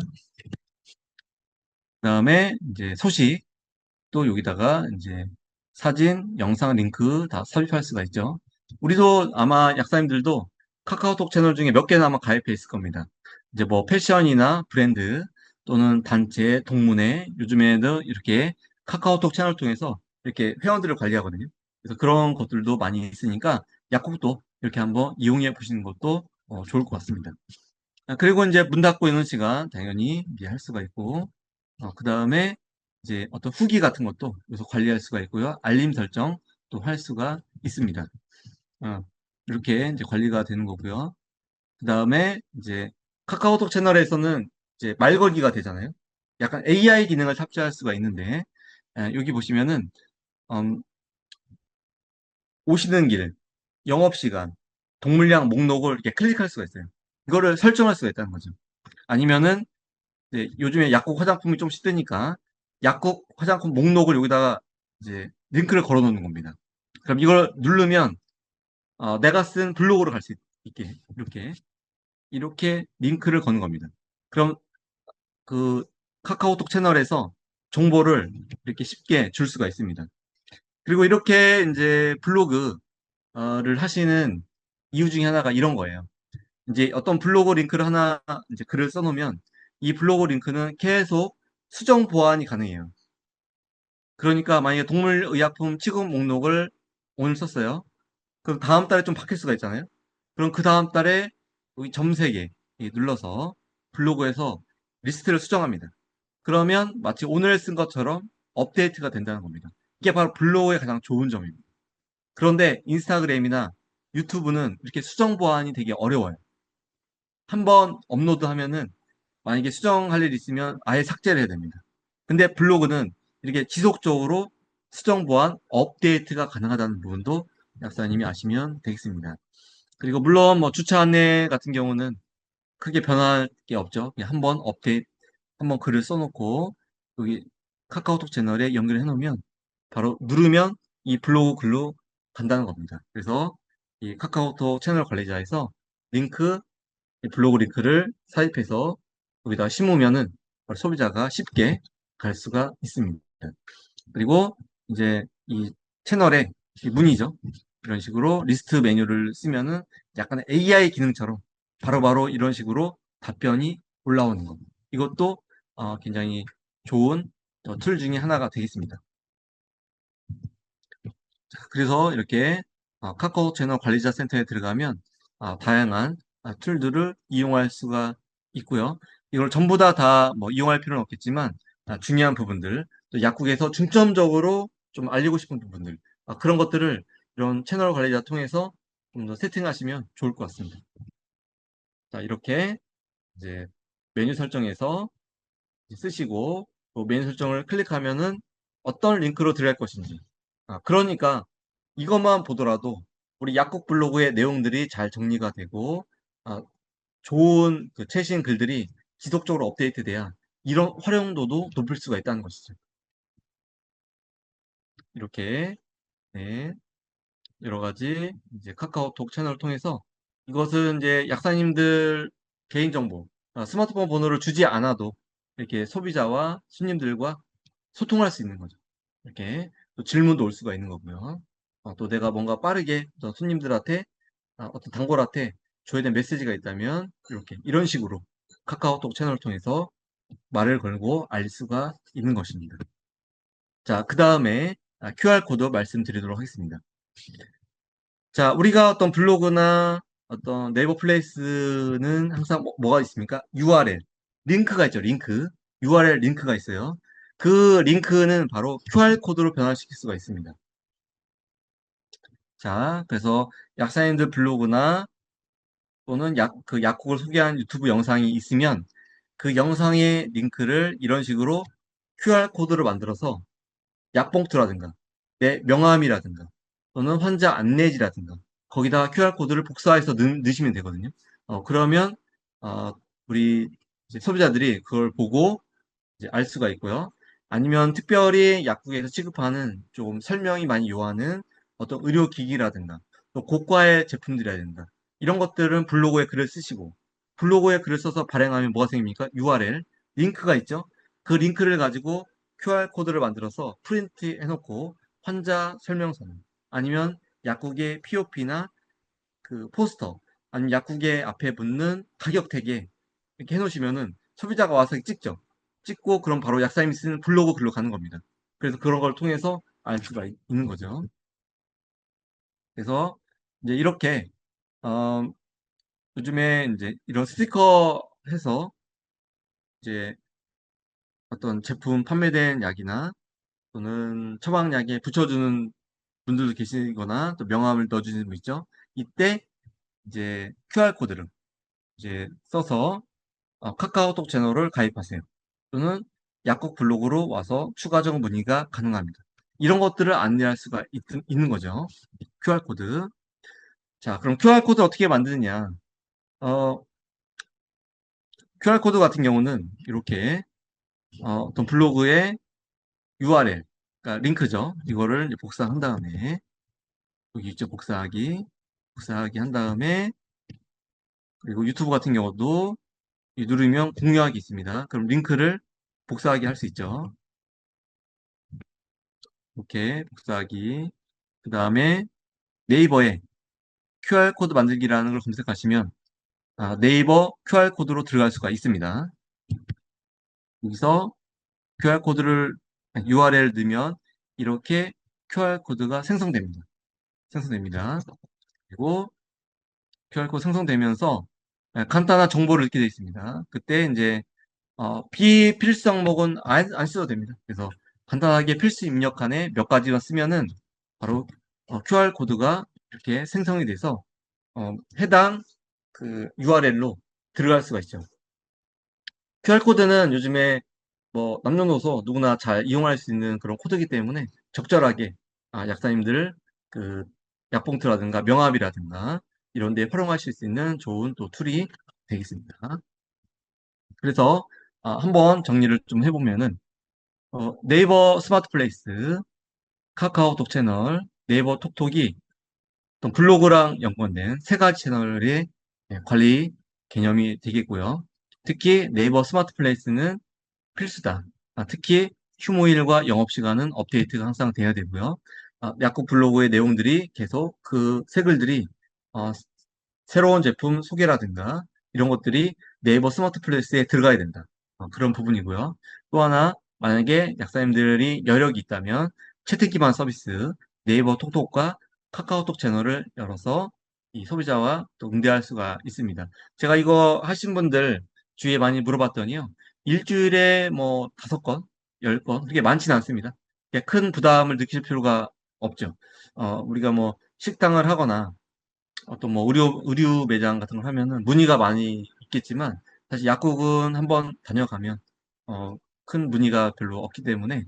그다음에 이제 소식 또 여기다가 이제 사진, 영상 링크 다 삽입할 수가 있죠. 우리도 아마 약사님들도 카카오톡 채널 중에 몇 개나 아마 가입해 있을 겁니다. 이제 뭐 패션이나 브랜드 또는 단체, 동문회 요즘에는 이렇게 카카오톡 채널 통해서 이렇게 회원들을 관리하거든요. 그래서 그런 것들도 많이 있으니까 약국도 이렇게 한번 이용해 보시는 것도 좋을 것 같습니다. 그리고 이제 문 닫고 있는 시간 당연히 이제 할 수가 있고, 그 다음에 이제 어떤 후기 같은 것도 여기서 관리할 수가 있고요. 알림 설정도 할 수가 있습니다. 어, 이렇게 이제 관리가 되는 거고요. 그 다음에 이제 카카오톡 채널에서는 이제 말 걸기가 되잖아요. 약간 AI 기능을 탑재할 수가 있는데, 여기 보시면은, 음, 오시는 길, 영업시간, 동물량 목록을 이렇게 클릭할 수가 있어요. 이거를 설정할 수가 있다는 거죠. 아니면은 네, 요즘에 약국 화장품이 좀 시드니까 약국 화장품 목록을 여기다가 이제 링크를 걸어 놓는 겁니다. 그럼 이걸 누르면 내가 쓴 블로그로 갈 수 있게 이렇게 링크를 거는 겁니다. 그럼 그 카카오톡 채널에서 정보를 이렇게 쉽게 줄 수가 있습니다. 그리고 이렇게 이제 블로그를 하시는 이유 중에 하나가 이런 거예요. 이제 어떤 블로그 링크를 하나 이제 글을 써놓으면 이 블로그 링크는 계속 수정 보완이 가능해요. 그러니까 만약에 동물의약품 취급 목록을 오늘 썼어요. 그럼 다음 달에 좀 바뀔 수가 있잖아요. 그럼 그 다음 달에 여기 점 3개 눌러서 블로그에서 리스트를 수정합니다. 그러면 마치 오늘 쓴 것처럼 업데이트가 된다는 겁니다. 이게 바로 블로그의 가장 좋은 점입니다. 그런데 인스타그램이나 유튜브는 이렇게 수정 보완이 되게 어려워요. 한번 업로드 하면은 만약에 수정할 일 있으면 아예 삭제를 해야 됩니다. 근데 블로그는 이렇게 지속적으로 수정 보완, 업데이트가 가능하다는 부분도 약사님이 아시면 되겠습니다. 그리고 물론 뭐 주차 안내 같은 경우는 크게 변할 게 없죠. 그냥 한번 업데이트, 한번 글을 써놓고 여기 카카오톡 채널에 연결해 놓으면 바로 누르면 이 블로그 글로 간다는 겁니다. 그래서 이 카카오톡 채널 관리자에서 링크 이 블로그 링크를 삽입해서 여기다 심으면은 소비자가 쉽게 갈 수가 있습니다. 그리고 이제 이 채널에 이 문의죠. 이런 식으로 리스트 메뉴를 쓰면은 약간의 AI 기능처럼 바로바로 이런 식으로 답변이 올라오는 겁니다. 이것도 굉장히 좋은 툴 중에 하나가 되겠습니다. 그래서 이렇게 카카오 채널 관리자 센터에 들어가면 다양한 툴들을 이용할 수가 있고요. 이걸 전부 다 이용할 필요는 없겠지만 중요한 부분들, 또 약국에서 중점적으로 좀 알리고 싶은 부분들, 그런 것들을 이런 채널 관리자 통해서 좀 더 세팅하시면 좋을 것 같습니다. 자, 이렇게 이제 메뉴 설정에서 쓰시고 또 메뉴 설정을 클릭하면은 어떤 링크로 들어갈 것인지. 그러니까 이것만 보더라도 우리 약국 블로그의 내용들이 잘 정리가 되고 아, 좋은 그 최신 글들이 지속적으로 업데이트돼야 이런 활용도도 높일 수가 있다는 것이죠. 이렇게 네, 여러 가지 이제 카카오톡 채널을 통해서 이것은 이제 약사님들 개인정보, 스마트폰 번호를 주지 않아도 이렇게 소비자와 손님들과 소통할 수 있는 거죠. 이렇게 또 질문도 올 수가 있는 거고요. 또 내가 뭔가 빠르게 어떤 손님들한테 어떤 단골한테 줘야 될 메시지가 있다면 이렇게 이런 식으로 카카오톡 채널을 통해서 말을 걸고 알 수가 있는 것입니다. 자, 그 다음에 QR코드 말씀드리도록 하겠습니다. 자, 우리가 어떤 블로그나 어떤 네이버 플레이스는 항상 뭐가 있습니까? URL, 링크가 있죠, 링크. URL 링크가 있어요. 그 링크는 바로 QR코드로 변화시킬 수가 있습니다. 자, 그래서 약사님들 블로그나 또는 그 약국을 소개한 유튜브 영상이 있으면 그 영상의 링크를 이런 식으로 QR코드로 만들어서 약봉투라든가 내 명함이라든가 또는 환자 안내지라든가 거기다가 QR코드를 복사해서 넣으시면 되거든요. 그러면 어, 우리 이제 소비자들이 그걸 보고 이제 알 수가 있고요. 아니면 특별히 약국에서 취급하는 조금 설명이 많이 요하는 어떤 의료기기라든가 또 고가의 제품들이라든가 이런 것들은 블로그에 글을 쓰시고 블로그에 글을 써서 발행하면 뭐가 생깁니까? URL, 링크가 있죠? 그 링크를 가지고 QR코드를 만들어서 프린트 해놓고 환자 설명서나 아니면 약국의 POP나 그 포스터 아니면 약국의 앞에 붙는 가격 태그에 이렇게 해놓으시면은 소비자가 와서 찍죠. 찍고 그럼 바로 약사님이 쓰는 블로그 글로 가는 겁니다. 그래서 그런 걸 통해서 알 수가 있는 거죠. 그래서 이제 이렇게 어, 요즘에 이제 이런 스티커 해서 이제 어떤 제품 판매된 약이나 또는 처방약에 붙여주는 분들도 계시거나 또 명함을 넣어주시는 분 있죠. 이때 이제 QR코드를 이제 써서 카카오톡 채널을 가입하세요. 또는 약국 블로그로 와서 추가적 문의가 가능합니다. 이런 것들을 안내할 수가 있는 거죠. QR코드. 자, 그럼 QR코드 어떻게 만드느냐? 어, QR코드 같은 경우는 이렇게 어떤 블로그의 URL, 그러니까 링크죠. 이거를 이제 복사한 다음에 여기 있죠. 복사하기 한 다음에 그리고 유튜브 같은 경우도 누르면 공유하기 있습니다. 그럼 링크를 복사하기 할 수 있죠. 이렇게 복사하기. 그 다음에 네이버에 QR코드 만들기라는 걸 검색하시면 네이버 QR코드로 들어갈 수가 있습니다. 여기서 QR코드를 URL 넣으면 이렇게 QR코드가 생성됩니다. 그리고 QR코드 생성되면서 간단한 정보를 넣게 되어 있습니다. 그때 이제 비필수 항목은 안 써도 됩니다. 그래서 간단하게 필수 입력칸에 몇 가지만 쓰면은 바로 QR코드가 이렇게 생성이 돼서 해당 그 URL로 들어갈 수가 있죠. QR코드는 요즘에 뭐 남녀노소 누구나 잘 이용할 수 있는 그런 코드이기 때문에 적절하게 약사님들 그 약봉투라든가 명함이라든가 이런 데 활용하실 수 있는 좋은 또 툴이 되겠습니다. 그래서 한번 정리를 좀 해보면은 네이버 스마트 플레이스, 카카오톡 채널, 네이버 톡톡이 또 블로그랑 연관된 세 가지 채널의 관리 개념이 되겠고요. 특히 네이버 스마트 플레이스는 필수다. 특히 휴무일과 영업시간은 업데이트가 항상 돼야 되고요. 약국 블로그의 내용들이 계속 그 새 글들이 어, 새로운 제품 소개라든가 이런 것들이 네이버 스마트 플레이스에 들어가야 된다. 그런 부분이고요. 또 하나, 만약에 약사님들이 여력이 있다면 채택 기반 서비스 네이버 톡톡과 카카오톡 채널을 열어서 이 소비자와 또 응대할 수가 있습니다. 제가 이거 하신 분들 주위에 많이 물어봤더니요. 일주일에 뭐 5건, 10건, 그렇게 많지는 않습니다. 큰 부담을 느낄 필요가 없죠. 우리가 뭐 식당을 하거나 어떤 뭐 의류 매장 같은 걸 하면은 문의가 많이 있겠지만 사실 약국은 한번 다녀가면 큰 문의가 별로 없기 때문에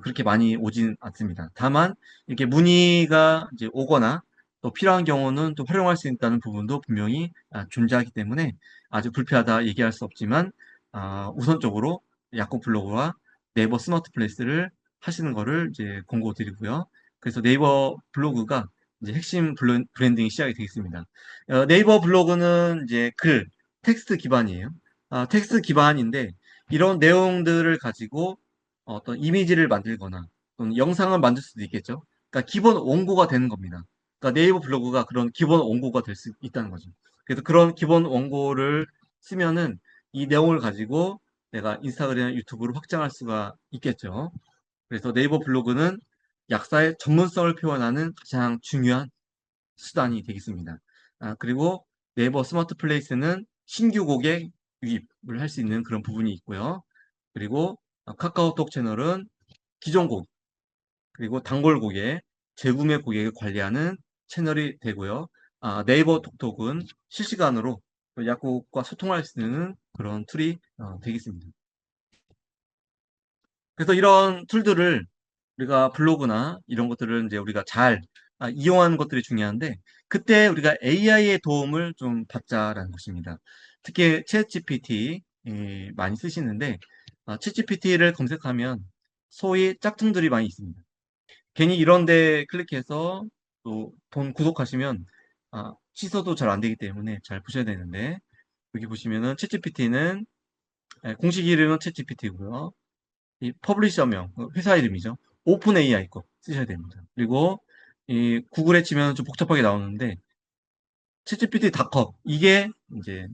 그렇게 많이 오진 않습니다. 다만 이렇게 문의가 이제 오거나 또 필요한 경우는 또 활용할 수 있다는 부분도 분명히 존재하기 때문에 아주 불편하다 얘기할 수 없지만 우선적으로 약국 블로그와 네이버 스마트 플레이스를 하시는 거를 이제 권고드리고요. 그래서 네이버 블로그가 이제 핵심 브랜딩이 시작이 되겠습니다. 네이버 블로그는 이제 텍스트 기반이에요. 텍스트 기반인데 이런 내용들을 가지고 어떤 이미지를 만들거나 또는 영상을 만들 수도 있겠죠. 그러니까 기본 원고가 되는 겁니다. 그러니까 네이버 블로그가 그런 기본 원고가 될 수 있다는 거죠. 그래서 그런 기본 원고를 쓰면은 이 내용을 가지고 내가 인스타그램, 유튜브로 확장할 수가 있겠죠. 그래서 네이버 블로그는 약사의 전문성을 표현하는 가장 중요한 수단이 되겠습니다. 그리고 네이버 스마트 플레이스는 신규 고객 유입을 할 수 있는 그런 부분이 있고요. 그리고 카카오톡 채널은 기존 고객, 그리고 단골 고객, 재구매 고객을 관리하는 채널이 되고요. 네이버 톡톡은 실시간으로 약국과 소통할 수 있는 그런 툴이 되겠습니다. 그래서 이런 툴들을 우리가 블로그나 이런 것들을 이제 우리가 잘 이용하는 것들이 중요한데 그때 우리가 AI의 도움을 좀 받자라는 것입니다. 특히 챗 GPT 많이 쓰시는데 챗 GPT를 검색하면 소위 짝퉁들이 많이 있습니다. 괜히 이런 데 클릭해서 또 본 구독하시면 취소도 잘 안 되기 때문에 잘 보셔야 되는데 여기 보시면은 챗 GPT는 공식 이름은 챗 GPT고요. 이 퍼블리셔명, 회사 이름이죠. 오픈 AI 거 쓰셔야 됩니다. 그리고 이 구글에 치면 좀 복잡하게 나오는데 챗GPT.com 이게 이제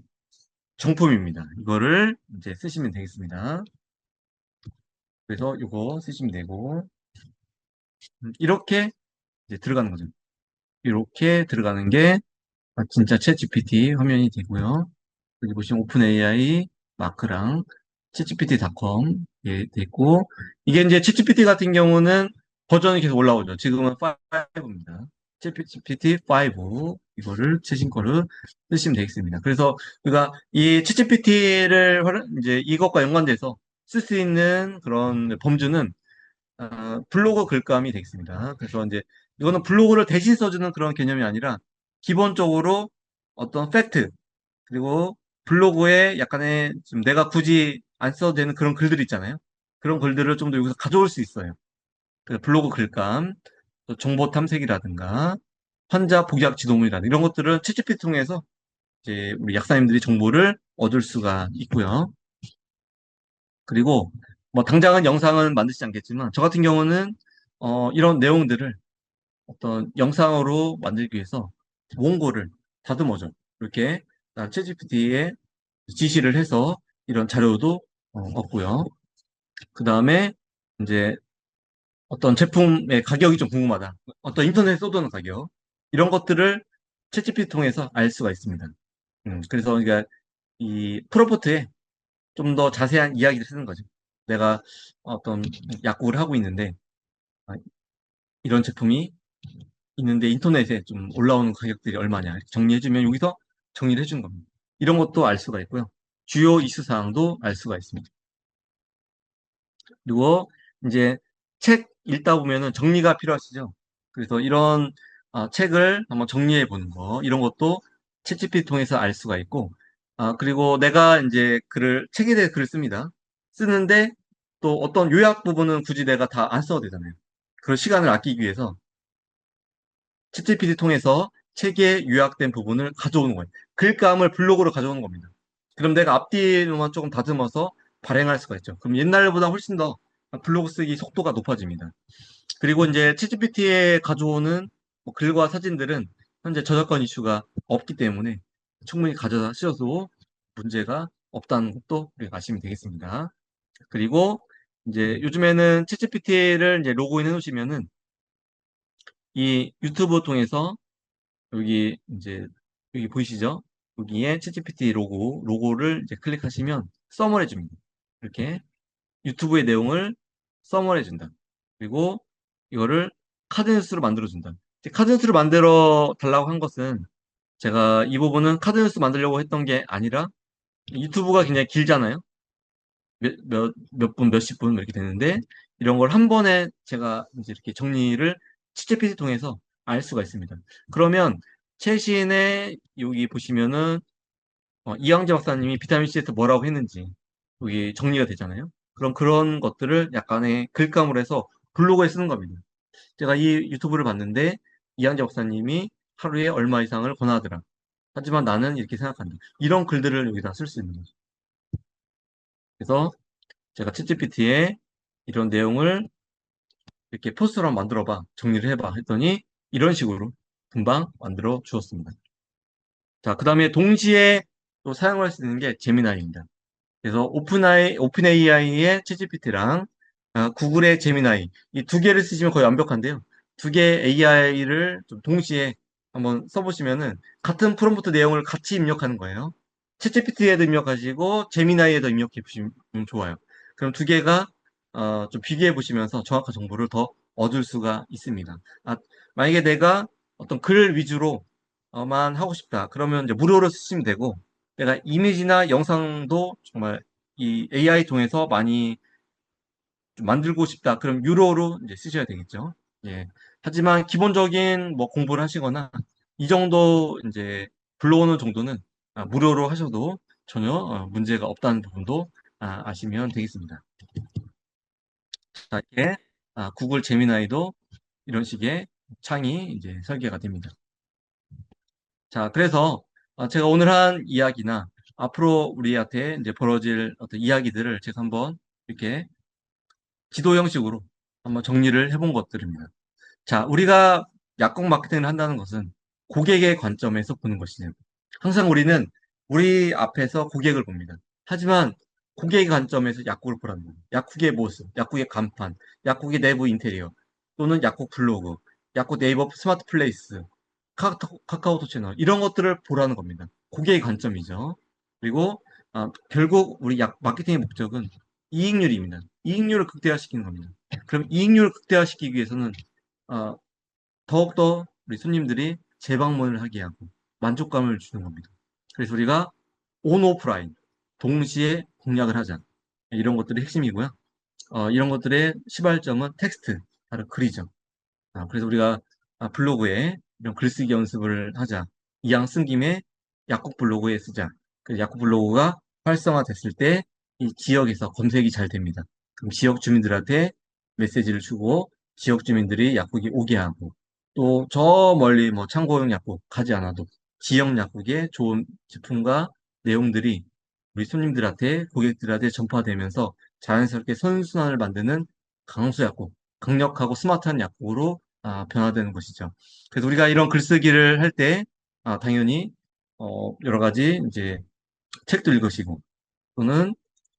정품입니다. 이거를 이제 쓰시면 되겠습니다. 그래서 이거 쓰시면 되고 이렇게 이제 들어가는 거죠. 이렇게 들어가는 게 진짜 챗GPT 화면이 되고요. 여기 보시면 오픈 AI 마크랑 챗GPT.com 예, 되고 이게 이제 챗GPT 같은 경우는 버전이 계속 올라오죠. 지금은 5입니다. 챗GPT 5 이거를 최신 거를 쓰시면 되겠습니다. 그래서 우리가 이 챗GPT를 이제 이것과 연관돼서 쓸 수 있는 그런 범주는 블로그 글감이 되겠습니다. 그래서 이제 이거는 블로그를 대신 써주는 그런 개념이 아니라 기본적으로 어떤 팩트 그리고 블로그에 약간의 좀 내가 굳이 안 써도 되는 그런 글들 있잖아요. 그런 글들을 좀 더 여기서 가져올 수 있어요. 그래서 블로그 글감, 또 정보 탐색이라든가 환자 복약 지도문이라든가 이런 것들은 채찌피 통해서 이제 우리 약사님들이 정보를 얻을 수가 있고요. 그리고 뭐 당장은 영상은 만드시지 않겠지만 저 같은 경우는 이런 내용들을 어떤 영상으로 만들기 위해서 원고를 다듬어줘. 이렇게 챗GPT에 지시를 해서 이런 자료도 얻고요. 그 다음에 이제 어떤 제품의 가격이 좀 궁금하다. 어떤 인터넷에 쏟아놓은 가격. 이런 것들을 챗GPT 통해서 알 수가 있습니다. 그래서 그러니까 이 프로포트에 좀 더 자세한 이야기를 쓰는 거죠. 내가 어떤 약국을 하고 있는데 아, 이런 제품이 있는데 인터넷에 좀 올라오는 가격들이 얼마냐 이렇게 정리해주면 여기서 정리를 해주는 겁니다. 이런 것도 알 수가 있고요. 주요 이슈 사항도 알 수가 있습니다. 그리고 이제 책 읽다 보면은 정리가 필요하시죠. 그래서 이런 책을 한번 정리해 보는 거 이런 것도 챗GPT 통해서 알 수가 있고 그리고 내가 이제 책에 대해 글을 씁니다. 쓰는데 또 어떤 요약 부분은 굳이 내가 다 안 써도 되잖아요. 그런 시간을 아끼기 위해서 챗GPT 통해서 책에 요약된 부분을 가져오는 거예요. 글감을 블로그로 가져오는 겁니다. 그럼 내가 앞뒤로만 조금 다듬어서 발행할 수가 있죠. 그럼 옛날보다 훨씬 더 블로그 쓰기 속도가 높아집니다. 그리고 이제 챗GPT에 가져오는 뭐 글과 사진들은 현재 저작권 이슈가 없기 때문에 충분히 가져다 쓰셔도 문제가 없다는 것도 우리가 아시면 되겠습니다. 그리고 이제 요즘에는 챗GPT를 이제 로그인 해 놓으시면은 이 유튜브 통해서 여기 이제 여기 보이시죠? 여기에 챗GPT 로고를 이제 클릭하시면 서머해 줍니다. 이렇게 유튜브의 내용을 서머해 준다. 그리고 이거를 카드뉴스로 만들어 준다. 카드뉴스를 만들어 달라고 한 것은 제가 이 부분은 카드뉴스 만들려고 했던 게 아니라 유튜브가 굉장히 길잖아요. 몇 분, 몇십 분 이렇게 되는데 이런 걸 한 번에 제가 이제 이렇게 정리를 챗GPT 통해서 알 수가 있습니다. 그러면 최신의 여기 보시면은 이영재 박사님이 비타민C에서 뭐라고 했는지 여기 정리가 되잖아요. 그럼 그런 것들을 약간의 글감으로 해서 블로그에 쓰는 겁니다. 제가 이 유튜브를 봤는데 이영재 박사님이 하루에 얼마 이상을 권하더라. 하지만 나는 이렇게 생각한다. 이런 글들을 여기다 쓸 수 있는 거죠. 그래서 제가 챗GPT에 이런 내용을 이렇게 포스터로 한번 만들어봐. 정리를 해봐. 했더니 이런 식으로 금방 만들어 주었습니다. 자, 그 다음에 동시에 또 사용할 수 있는 게 제미나이입니다. 그래서 오픈 AI의 챗GPT랑 구글의 제미나이 이 두 개를 쓰시면 거의 완벽한데요. 두 개의 AI를 좀 동시에 한번 써보시면은 같은 프롬프트 내용을 같이 입력하는 거예요. 챗GPT에도 입력하시고 제미나이에도 입력해 보시면 좋아요. 그럼 두 개가 좀 비교해 보시면서 정확한 정보를 더 얻을 수가 있습니다. 만약에 내가 어떤 글 위주로만 하고 싶다. 그러면 이제 무료로 쓰시면 되고 내가 이미지나 영상도 정말 이 AI 통해서 많이 좀 만들고 싶다. 그럼 유료로 이제 쓰셔야 되겠죠. 예. 하지만 기본적인 뭐 공부를 하시거나 이 정도 이제 불러오는 정도는 무료로 하셔도 전혀 문제가 없다는 부분도 아시면 되겠습니다. 자, 이게 구글 제미나이도 이런 식의 창이 이제 설계가 됩니다. 자, 그래서 제가 오늘 한 이야기나 앞으로 우리한테 이제 벌어질 어떤 이야기들을 제가 한번 이렇게 지도 형식으로 한번 정리를 해본 것들입니다. 자, 우리가 약국 마케팅을 한다는 것은 고객의 관점에서 보는 것이네요. 항상 우리는 우리 앞에서 고객을 봅니다. 하지만 고객의 관점에서 약국을 보라는 거예요. 약국의 모습, 약국의 간판, 약국의 내부 인테리어, 또는 약국 블로그, 약국 네이버 스마트 플레이스, 카카오톡 채널, 이런 것들을 보라는 겁니다. 고객의 관점이죠. 그리고 결국 우리 마케팅의 목적은 이익률입니다. 이익률을 극대화시키는 겁니다. 그럼 이익률을 극대화시키기 위해서는 어, 더욱더 우리 손님들이 재방문을 하게 하고 만족감을 주는 겁니다. 그래서 우리가 온 오프라인 동시에 공략을 하자. 이런 것들이 핵심이고요. 이런 것들의 시발점은 텍스트, 바로 글이죠. 그래서 우리가 블로그에 이런 글쓰기 연습을 하자. 이왕 쓴 김에 약국 블로그에 쓰자. 그래서 약국 블로그가 활성화됐을 때 이 지역에서 검색이 잘 됩니다. 그럼 지역 주민들한테 메시지를 주고 지역 주민들이 약국에 오게 하고 또 저 멀리 뭐 창고용 약국 가지 않아도 지역 약국의 좋은 제품과 내용들이 우리 손님들한테 고객들한테 전파되면서 자연스럽게 선순환을 만드는 강수 약국, 강력하고 스마트한 약국으로 변화되는 것이죠. 그래서 우리가 이런 글쓰기를 할 때, 당연히, 여러 가지 이제 책도 읽으시고, 또는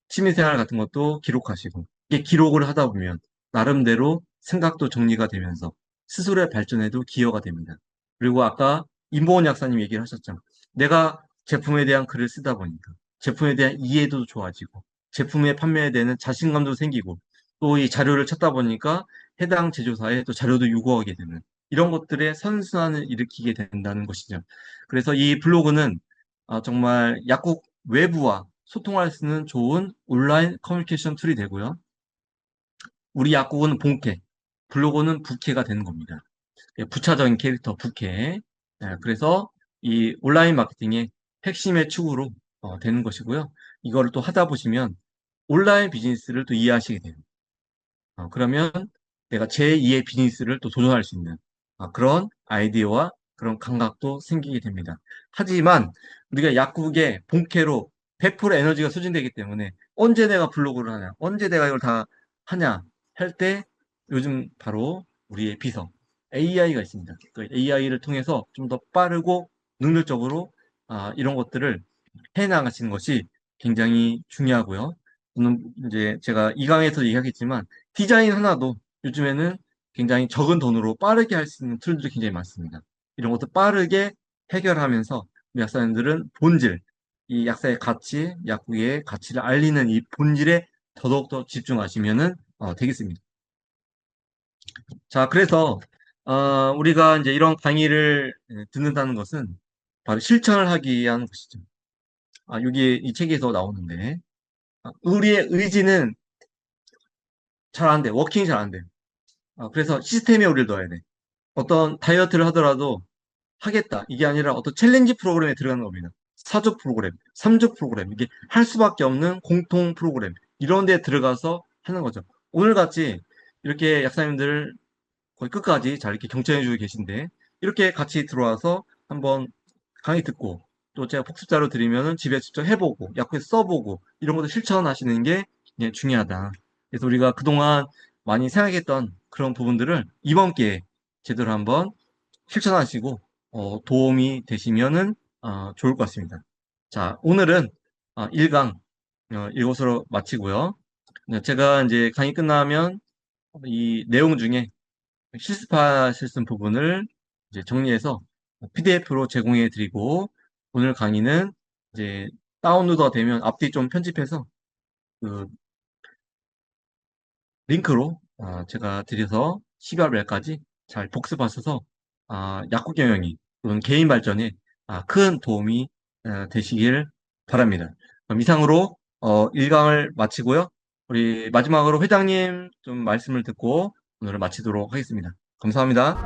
취미생활 같은 것도 기록하시고, 이게 기록을 하다 보면, 나름대로 생각도 정리가 되면서, 스스로의 발전에도 기여가 됩니다. 그리고 아까 임보원 약사님 얘기를 하셨죠. 내가 제품에 대한 글을 쓰다 보니까, 제품에 대한 이해도 좋아지고, 제품의 판매에 대한 자신감도 생기고, 또 이 자료를 찾다 보니까 해당 제조사에 또 자료도 요구하게 되는 이런 것들의 선순환을 일으키게 된다는 것이죠. 그래서 이 블로그는 정말 약국 외부와 소통할 수 있는 좋은 온라인 커뮤니케이션 툴이 되고요. 우리 약국은 본캐, 블로그는 부캐가 되는 겁니다. 부차적인 캐릭터 부캐. 그래서 이 온라인 마케팅의 핵심의 축으로 되는 것이고요. 이거를 또 하다 보시면 온라인 비즈니스를 또 이해하시게 돼요. 그러면 내가 제2의 비즈니스를 또 도전할 수 있는 그런 아이디어와 그런 감각도 생기게 됩니다. 하지만 우리가 약국의 본캐로 100% 에너지가 소진되기 때문에 언제 내가 블로그를 하냐, 언제 내가 이걸 다 하냐 할 때 요즘 바로 우리의 비서 AI가 있습니다. 그 AI를 통해서 좀 더 빠르고 능률적으로 이런 것들을 해 나가시는 것이 굉장히 중요하고요. 저는 이제 제가 이 강에서 얘기하겠지만 디자인 하나도 요즘에는 굉장히 적은 돈으로 빠르게 할 수 있는 툴들이 굉장히 많습니다. 이런 것도 빠르게 해결하면서 우리 약사님들은 본질, 이 약사의 가치, 약국의 가치를 알리는 이 본질에 더더욱더 집중하시면은 되겠습니다. 자, 그래서 우리가 이제 이런 강의를 듣는다는 것은 바로 실천을 하기 위한 것이죠. 여기 이 책에서 나오는데 우리의 의지는 잘 안 돼. 워킹이 잘 안 돼. 그래서 시스템에 우리를 넣어야 돼. 어떤 다이어트를 하더라도 하겠다. 이게 아니라 어떤 챌린지 프로그램에 들어가는 겁니다. 4족 프로그램, 3족 프로그램. 이게 할 수밖에 없는 공통 프로그램. 이런 데 들어가서 하는 거죠. 오늘 같이 이렇게 약사님들 거의 끝까지 잘 이렇게 경청해주고 계신데, 이렇게 같이 들어와서 한번 강의 듣고, 또 제가 복습자료 드리면은 집에 직접 해보고, 약국에서 써보고, 이런 것도 실천하시는 게 그냥 중요하다. 그래서 우리가 그동안 많이 생각했던 그런 부분들을 이번 기회에 제대로 한번 실천하시고, 도움이 되시면은, 좋을 것 같습니다. 자, 오늘은 1강, 이것으로 마치고요. 네, 제가 이제 강의 끝나면 이 내용 중에 실습하실 수 있는 부분을 이제 정리해서 PDF로 제공해 드리고, 오늘 강의는 이제 다운로드가 되면 앞뒤 좀 편집해서 그 링크로 제가 드려서 12월 말까지 잘 복습하셔서 약국 경영이 또는 개인 발전에 큰 도움이 되시길 바랍니다. 그럼 이상으로 1강을 마치고요. 우리 마지막으로 회장님 좀 말씀을 듣고 오늘을 마치도록 하겠습니다. 감사합니다.